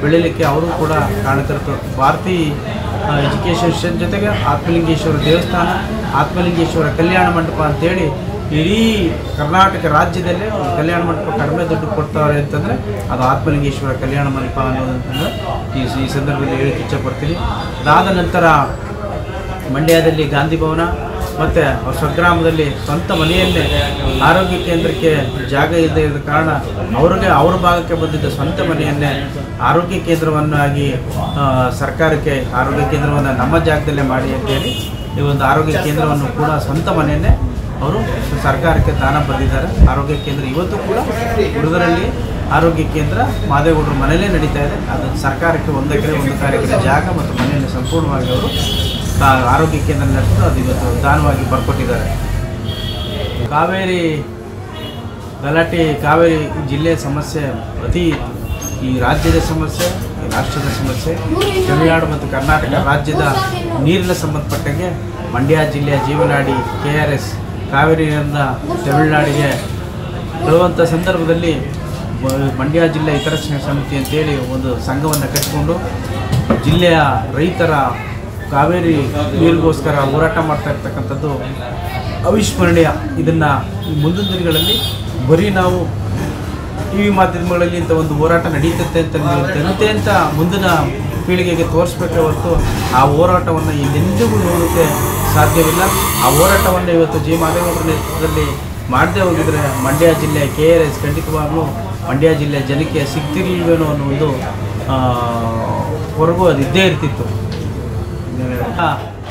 ಬೆಳೀಲಿಕ್ಕೆ ಅವರು ಕೂಡ ಕಾರಣಕರ್ತರು. ಭಾರತೀ ಎಜುಕೇಷನ್ ಜೊತೆಗೆ ಆತ್ಮಲಿಂಗೇಶ್ವರ ದೇವಸ್ಥಾನ, ಆತ್ಮಲಿಂಗೇಶ್ವರ ಕಲ್ಯಾಣ ಮಂಟಪ ಅಂತೇಳಿ ಇಡೀ ಕರ್ನಾಟಕ ರಾಜ್ಯದಲ್ಲೇ ಒಂದು ಕಲ್ಯಾಣ ಮಂಟಪ ಕಡಿಮೆ ದುಡ್ಡು ಕೊಡ್ತಾರೆ ಅಂತಂದರೆ ಅದು ಆತ್ಮಲಿಂಗೇಶ್ವರ ಕಲ್ಯಾಣ ಮಂಟಪ ಅನ್ನೋದಂತಂದರೆ ಈ ಸಂದರ್ಭದಲ್ಲಿ ಹೇಳಕ್ಕೆ ಇಚ್ಛಪಡ್ತೀನಿ. ಅದಾದ ನಂತರ ಮಂಡ್ಯದಲ್ಲಿ ಗಾಂಧಿ ಭವನ ಮತ್ತು ಅವ್ರ ಸ್ವಗ್ರಾಮದಲ್ಲಿ ಸ್ವಂತ ಮನೆಯಲ್ಲೇ ಆರೋಗ್ಯ ಕೇಂದ್ರಕ್ಕೆ ಜಾಗ ಇಲ್ಲದೆ ಇದ್ದ ಕಾರಣ ಅವ್ರ ಭಾಗಕ್ಕೆ ಬಂದಿದ್ದ ಸ್ವಂತ ಮನೆಯನ್ನೇ ಆರೋಗ್ಯ ಕೇಂದ್ರವನ್ನಾಗಿ ಸರ್ಕಾರಕ್ಕೆ ಆರೋಗ್ಯ ಕೇಂದ್ರವನ್ನು ನಮ್ಮ ಜಾಗದಲ್ಲೇ ಮಾಡಿ ಅಂತೇಳಿ ಈ ಒಂದು ಆರೋಗ್ಯ ಕೇಂದ್ರವನ್ನು ಕೂಡ ಸ್ವಂತ ಮನೆಯನ್ನೇ ಅವರು ಸರ್ಕಾರಕ್ಕೆ ದಾನ ಬರೆದಿದ್ದಾರೆ. ಆರೋಗ್ಯ ಕೇಂದ್ರ ಇವತ್ತು ಕೂಡ ಗುರುದರಲ್ಲಿ ಆರೋಗ್ಯ ಕೇಂದ್ರ ಮಾದೇಗೌಡರ ಮನೆಯಲ್ಲೇ ನಡೀತಾ ಇದೆ. ಅದು ಸರ್ಕಾರಕ್ಕೆ 1 ಎಕರೆ 1 ಕಾರ್ಯಕ್ರಮ ಜಾಗ ಮತ್ತು ಮನೆಯನ್ನು ಸಂಪೂರ್ಣವಾಗಿ ಅವರು ಆರೋಗ್ಯ ಕೇಂದ್ರ ನಡೆಸಿದ್ದು ಅದು ಇವತ್ತು ದಾನವಾಗಿ ಬರ್ಕೊಟ್ಟಿದ್ದಾರೆ. ಕಾವೇರಿ ಗಲಾಟೆ, ಕಾವೇರಿ ಜಿಲ್ಲೆಯ ಸಮಸ್ಯೆ ಅತಿ ಈ ರಾಜ್ಯದ ಸಮಸ್ಯೆ, ಈ ರಾಷ್ಟ್ರದ ಸಮಸ್ಯೆ. ತಮಿಳುನಾಡು ಮತ್ತು ಕರ್ನಾಟಕ ರಾಜ್ಯದ ನೀರಿನ ಸಂಬಂಧಪಟ್ಟಂಗೆ ಮಂಡ್ಯ ಜಿಲ್ಲೆಯ ಜೀವನಾಡಿ KRS ಕಾವೇರಿ ನೀರನ್ನು ತಮಿಳುನಾಡಿಗೆ ಬಿಡುವಂಥ ಸಂದರ್ಭದಲ್ಲಿ ಮಂಡ್ಯ ಜಿಲ್ಲೆ ಹಿತರಕ್ಷಣಾ ಸಮಿತಿ ಅಂತೇಳಿ ಒಂದು ಸಂಘವನ್ನು ಕಟ್ಟಿಕೊಂಡು ಜಿಲ್ಲೆಯ ರೈತರ ಕಾವೇರಿ ನೀರಿಗೋಸ್ಕರ ಹೋರಾಟ ಮಾಡ್ತಾ ಇರ್ತಕ್ಕಂಥದ್ದು ಅವಿಸ್ಮರಣೀಯ. ಇದನ್ನು ಮುಂದಿನ ದಿನಗಳಲ್ಲಿ ಬರೀ ನಾವು TV ಮಾಧ್ಯಮಗಳಲ್ಲಿ ಇಂಥ ಒಂದು ಹೋರಾಟ ನಡೀತೈತೆ ಅಂತ ಮುಂದಿನ ಪೀಳಿಗೆಗೆ ತೋರಿಸ್ಬೇಕೇ ಹೊರತು ಆ ಹೋರಾಟವನ್ನು ಇನ್ನೆಂದಿಗೂ ನೋಡೋಕ್ಕೆ ಸಾಧ್ಯವಿಲ್ಲ. ಆ ಹೋರಾಟವನ್ನು ಇವತ್ತು ಜಿ ಮಾದೇಗೌಡರ ನೇತೃತ್ವದಲ್ಲಿ ಮಾಡದೇ ಹೋಗಿದ್ರೆ ಮಂಡ್ಯ ಜಿಲ್ಲೆಯ KRS ಖಂಡಿತವಾಗಲೂ ಮಂಡ್ಯ ಜಿಲ್ಲೆಯ ಜನಕ್ಕೆ ಸಿಗ್ತಿರ್ಲಿಲ್ವೇನೋ ಅನ್ನೋ ಒಂದು ಹೊರಗೂ ಅದು ಇದ್ದೇ ಇರ್ತಿತ್ತು.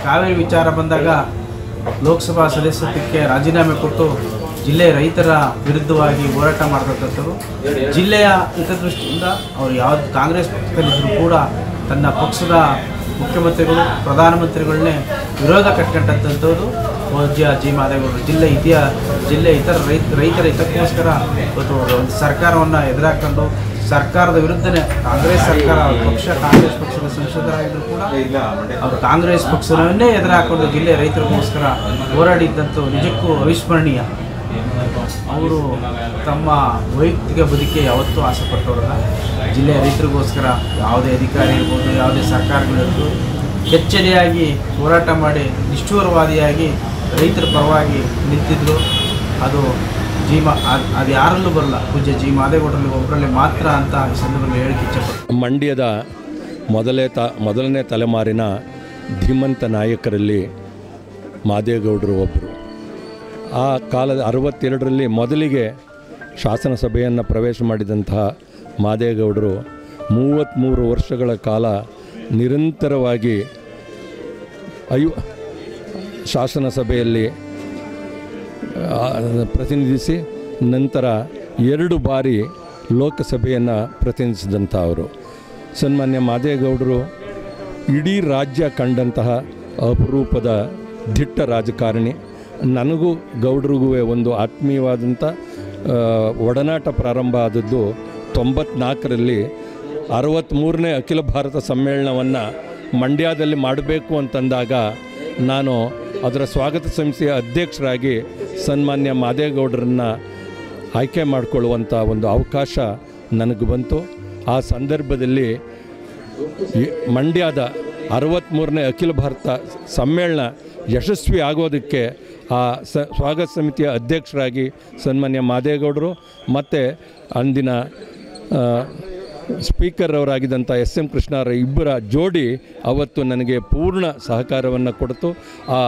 ಕಾವೇರಿ ವಿಚಾರ ಬಂದಾಗ ಲೋಕಸಭಾ ಸದಸ್ಯತ್ವಕ್ಕೆ ರಾಜೀನಾಮೆ ಕೊಟ್ಟು ಜಿಲ್ಲೆಯ ರೈತರ ವಿರುದ್ಧವಾಗಿ ಹೋರಾಟ ಮಾಡತಕ್ಕಂಥವ್ರು. ಜಿಲ್ಲೆಯ ಹಿತದೃಷ್ಟಿಯಿಂದ ಅವರು ಯಾವ್ದು ಕಾಂಗ್ರೆಸ್ ಪಕ್ಷದಲ್ಲಿದ್ದರೂ ಕೂಡ ತನ್ನ ಪಕ್ಷದ ಮುಖ್ಯಮಂತ್ರಿಗಳು ಪ್ರಧಾನಮಂತ್ರಿಗಳನ್ನೇ ವಿರೋಧ ಕಟ್ಕೊಂಡಂಥದ್ದು ಪೂಜ್ಯ ಜಿ ಮಾದೇಗೌಡರು. ಜಿಲ್ಲೆ ಇತರ ರೈತರ ಹಿತಕ್ಕೋಸ್ಕರ ಇವತ್ತು ಒಂದು ಸರ್ಕಾರವನ್ನು ಎದುರಾಕೊಂಡು ಸರ್ಕಾರದ ವಿರುದ್ಧನೇ ಕಾಂಗ್ರೆಸ್ ಸರ್ಕಾರ ಕಾಂಗ್ರೆಸ್ ಪಕ್ಷದ ಸಂಸದರಾಗಿದ್ದರೂ ಕೂಡ ಅವರು ಕಾಂಗ್ರೆಸ್ ಪಕ್ಷವನ್ನೇ ಎದುರಾಕೊಂಡು ಜಿಲ್ಲೆ ರೈತರಿಗೋಸ್ಕರ ಹೋರಾಡಿದ್ದಂತೂ ನಿಜಕ್ಕೂ ಅವಿಸ್ಮರಣೀಯ. ಅವರು ತಮ್ಮ ವೈಯಕ್ತಿಕ ಬದುಕಿಗೆ ಯಾವತ್ತೂ ಆಸೆ ಪಟ್ಟವರಲ್ಲ. ಜಿಲ್ಲೆಯ ರೈತರಿಗೋಸ್ಕರ ಯಾವುದೇ ಅಧಿಕಾರಿ ಇರ್ಬೋದು, ಯಾವುದೇ ಸರ್ಕಾರಗಳಿರ್ಬೋದು, ಕೆಚ್ಚೆದೆಯಾಗಿ ಹೋರಾಟ ಮಾಡಿ ನಿಷ್ಠುರವಾದಿಯಾಗಿ ರೈತರ ಪರವಾಗಿ ನಿಂತಿದ್ರು. ಅದು ಅದು ಯಾರಲ್ಲೂ ಬರಲ್ಲ, ಪೂಜ್ಯ ಜಿ ಮಾದೇಗೌಡರಲ್ಲಿ ಒಬ್ಬರಲ್ಲಿ ಮಾತ್ರ ಅಂತ ಈ ಸಂದರ್ಭದಲ್ಲಿ ಹೇಳಿಕೆ ಇಚ್ಛೆಪಡ್ತೀನಿ. ಮಂಡ್ಯದ ಮೊದಲನೇ ತಲೆಮಾರಿನ ಧೀಮಂತ ನಾಯಕರಲ್ಲಿ ಮಾದೇಗೌಡರು ಒಬ್ಬರು. ಆ ಕಾಲದ 62ರಲ್ಲಿ ಮೊದಲಿಗೆ ಶಾಸನ ಸಭೆಯನ್ನು ಪ್ರವೇಶ ಮಾಡಿದಂತಹ ಮಾದೇಗೌಡರು 33 ವರ್ಷಗಳ ಕಾಲ ನಿರಂತರವಾಗಿ ಶಾಸನ ಸಭೆಯಲ್ಲಿ ಪ್ರತಿನಿಧಿಸಿ ನಂತರ 2 ಬಾರಿ ಲೋಕಸಭೆಯನ್ನು ಪ್ರತಿನಿಧಿಸಿದಂಥ ಅವರು. ಸನ್ಮಾನ್ಯ ಮಾದೇಗೌಡರು ಇಡೀ ರಾಜ್ಯ ಕಂಡಂತಹ ಅಪರೂಪದ ದಿಟ್ಟ ರಾಜಕಾರಣಿ. ನನಗೂ ಗೌಡರಿಗೂ ಒಂದು ಆತ್ಮೀಯವಾದಂಥ ಒಡನಾಟ ಪ್ರಾರಂಭ ಆದದ್ದು 94ರಲ್ಲಿ 63ನೇ ಅಖಿಲ ಭಾರತ ಸಮ್ಮೇಳನವನ್ನು ಮಂಡ್ಯದಲ್ಲಿ ಮಾಡಬೇಕು ಅಂತಂದಾಗ ನಾನು ಅದರ ಸ್ವಾಗತ ಸಮಿತಿಯ ಅಧ್ಯಕ್ಷರಾಗಿ ಸನ್ಮಾನ್ಯ ಮಾದೇಗೌಡರನ್ನು ಆಯ್ಕೆ ಮಾಡಿಕೊಳ್ಳುವಂಥ ಒಂದು ಅವಕಾಶ ನನಗೆ ಬಂತು. ಆ ಸಂದರ್ಭದಲ್ಲಿ ಮಂಡ್ಯದ 63ನೇ ಅಖಿಲ ಭಾರತ ಸಮ್ಮೇಳನ ಯಶಸ್ವಿ ಆಗೋದಕ್ಕೆ ಆ ಸ್ವಾಗತ ಸಮಿತಿಯ ಅಧ್ಯಕ್ಷರಾಗಿ ಸನ್ಮಾನ್ಯ ಮಾದೇಗೌಡರು ಮತ್ತು ಅಂದಿನ ಸ್ಪೀಕರ್ ಅವರಾಗಿದ್ದಂಥ ಎಸ್ ಎಂ ಕೃಷ್ಣರ ಇಬ್ಬರ ಜೋಡಿ ಅವತ್ತು ನನಗೆ ಪೂರ್ಣ ಸಹಕಾರವನ್ನು ಕೊಡ್ತು. ಆ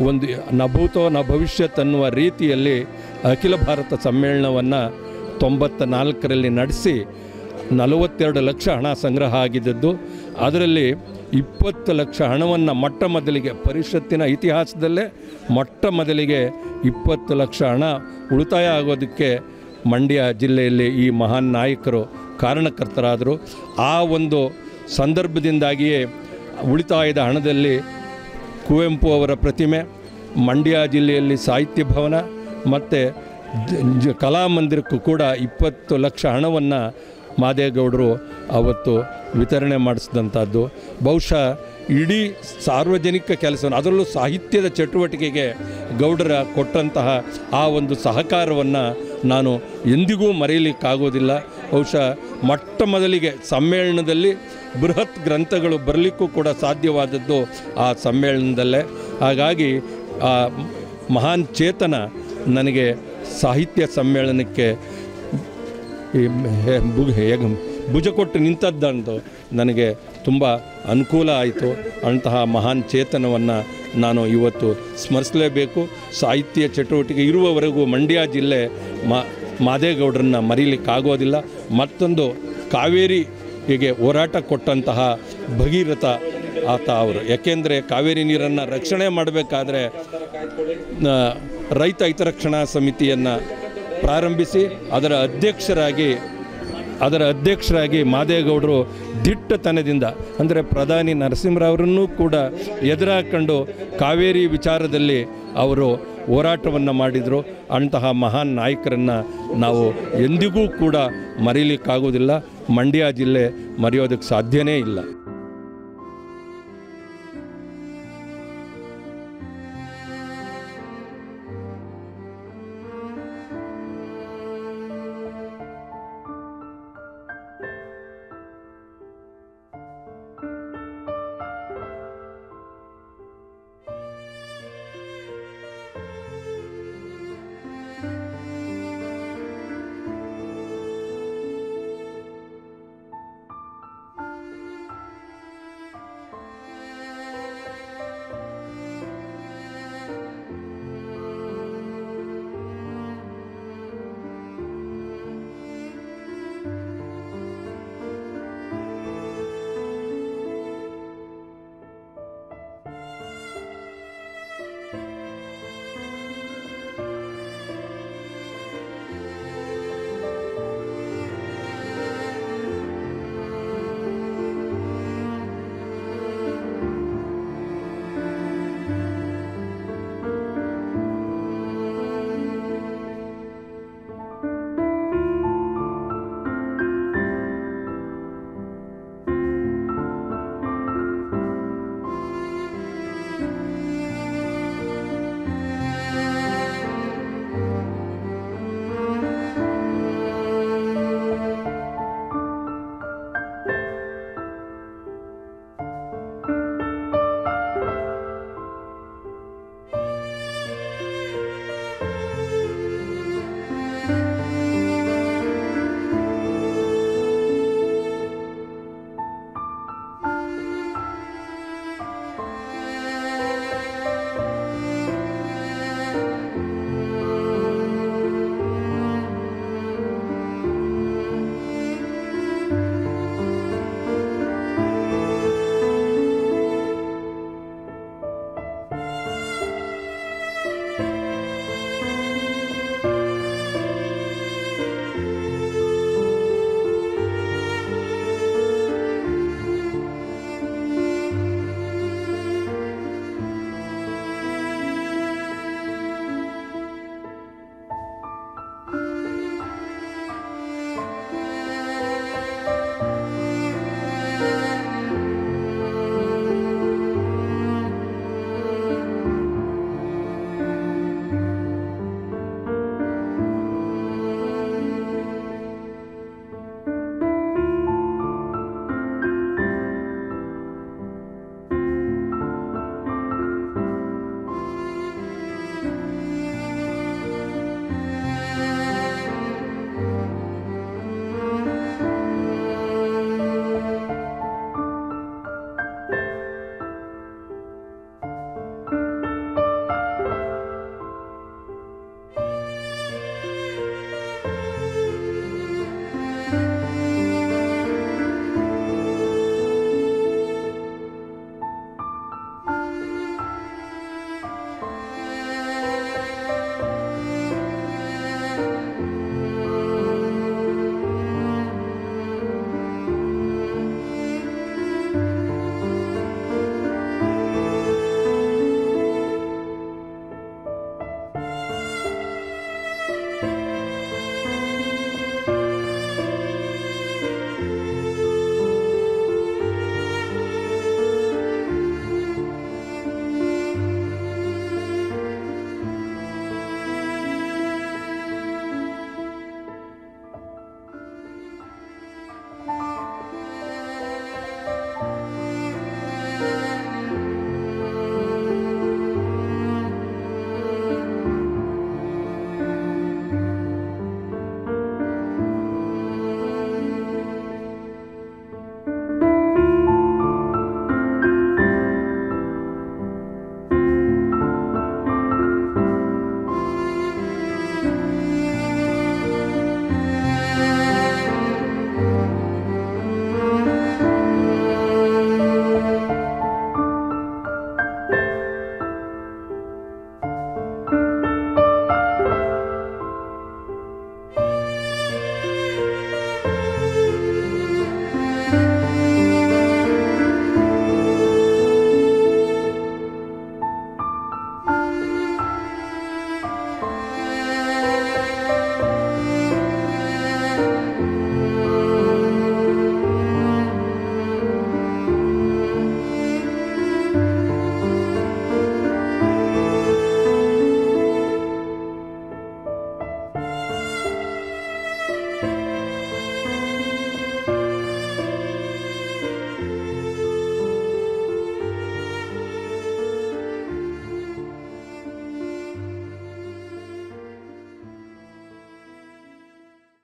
ಒಂದು ನ ಭೂತೋ ನ ಭವಿಷ್ಯತ್ ಅನ್ನುವ ರೀತಿಯಲ್ಲಿ ಅಖಿಲ ಭಾರತ ಸಮ್ಮೇಳನವನ್ನು 94ರಲ್ಲಿ ನಡೆಸಿ 42 ಲಕ್ಷ ಹಣ ಸಂಗ್ರಹ ಆಗಿದ್ದದ್ದು. ಅದರಲ್ಲಿ 20 ಲಕ್ಷ ಹಣವನ್ನು ಮೊಟ್ಟ ಮೊದಲಿಗೆ ಪರಿಷತ್ತಿನ ಇತಿಹಾಸದಲ್ಲೇ ಮೊಟ್ಟ ಮೊದಲಿಗೆ 20 ಲಕ್ಷ ಹಣ ಉಳಿತಾಯ ಆಗೋದಕ್ಕೆ ಮಂಡ್ಯ ಜಿಲ್ಲೆಯಲ್ಲಿ ಈ ಮಹಾನ್ ನಾಯಕರು ಕಾರಣಕರ್ತರಾದರು. ಆ ಒಂದು ಸಂದರ್ಭದಿಂದಾಗಿಯೇ ಉಳಿತಾಯದ ಹಣದಲ್ಲಿ ಕುವೆಂಪು ಅವರ ಪ್ರತಿಮೆ, ಮಂಡ್ಯ ಜಿಲ್ಲೆಯಲ್ಲಿ ಸಾಹಿತ್ಯ ಭವನ ಮತ್ತು ಕಲಾಮಂದಿರಕ್ಕೂ ಕೂಡ 20 ಲಕ್ಷ ಹಣವನ್ನು ಮಾದೇಗೌಡರು ಅವತ್ತು ವಿತರಣೆ ಮಾಡಿಸಿದಂಥದ್ದು. ಬಹುಶಃ ಇಡೀ ಸಾರ್ವಜನಿಕ ಕೆಲಸವನ್ನು, ಅದರಲ್ಲೂ ಸಾಹಿತ್ಯದ ಚಟುವಟಿಕೆಗೆ ಗೌಡರ ಕೊಟ್ಟಂತಹ ಆ ಒಂದು ಸಹಕಾರವನ್ನು ನಾನು ಎಂದಿಗೂ ಮರೆಯಲಿಕ್ಕಾಗೋದಿಲ್ಲ. ಬಹುಶಃ ಮೊಟ್ಟ ಮೊದಲಿಗೆ ಸಮ್ಮೇಳನದಲ್ಲಿ ಬೃಹತ್ ಗ್ರಂಥಗಳು ಬರಲಿಕ್ಕೂ ಕೂಡ ಸಾಧ್ಯವಾದದ್ದು ಆ ಸಮ್ಮೇಳನದಲ್ಲೇ. ಹಾಗಾಗಿ ಆ ಮಹಾನ್ ಚೇತನ ನನಗೆ ಸಾಹಿತ್ಯ ಸಮ್ಮೇಳನಕ್ಕೆ ಭುಜ ಕೊಟ್ಟು ನಿಂತದ್ದಂದು ನನಗೆ ತುಂಬ ಅನುಕೂಲ ಆಯಿತು. ಅಂತಹ ಮಹಾನ್ ಚೇತನವನ್ನು ನಾನು ಇವತ್ತು ಸ್ಮರಿಸಲೇಬೇಕು. ಸಾಹಿತ್ಯ ಚಟುವಟಿಕೆ ಇರುವವರೆಗೂ ಮಂಡ್ಯ ಜಿಲ್ಲೆ ಮಾದೇಗೌಡರನ್ನು ಮರೀಲಿಕ್ಕಾಗೋದಿಲ್ಲ. ಮತ್ತೊಂದು ಕಾವೇರಿಗೆ ಹೋರಾಟ ಕೊಟ್ಟಂತಹ ಭಗೀರಥ ಆತ ಅವರು. ಯಾಕೆಂದರೆ ಕಾವೇರಿ ನೀರನ್ನು ರಕ್ಷಣೆ ಮಾಡಬೇಕಾದ್ರೆ ರೈತ ಹಿತರಕ್ಷಣಾ ಸಮಿತಿಯನ್ನು ಪ್ರಾರಂಭಿಸಿ ಅದರ ಅಧ್ಯಕ್ಷರಾಗಿ ಮಾದೇಗೌಡರು ದಿಟ್ಟತನದಿಂದ, ಅಂದರೆ ಪ್ರಧಾನಿ ನರಸಿಂಹರಾವರನ್ನೂ ಕೂಡ ಎದುರಾಕೊಂಡು ಕಾವೇರಿ ವಿಚಾರದಲ್ಲಿ ಅವರು ಹೋರಾಟವನ್ನು ಮಾಡಿದರು. ಅಂತಹ ಮಹಾನ್ ನಾಯಕರನ್ನು ನಾವು ಎಂದಿಗೂ ಕೂಡ ಮರೀಲಿಕ್ಕಾಗೋದಿಲ್ಲ. ಮಂಡ್ಯ ಜಿಲ್ಲೆ ಮರೆಯೋದಕ್ಕೆ ಸಾಧ್ಯನೇ ಇಲ್ಲ.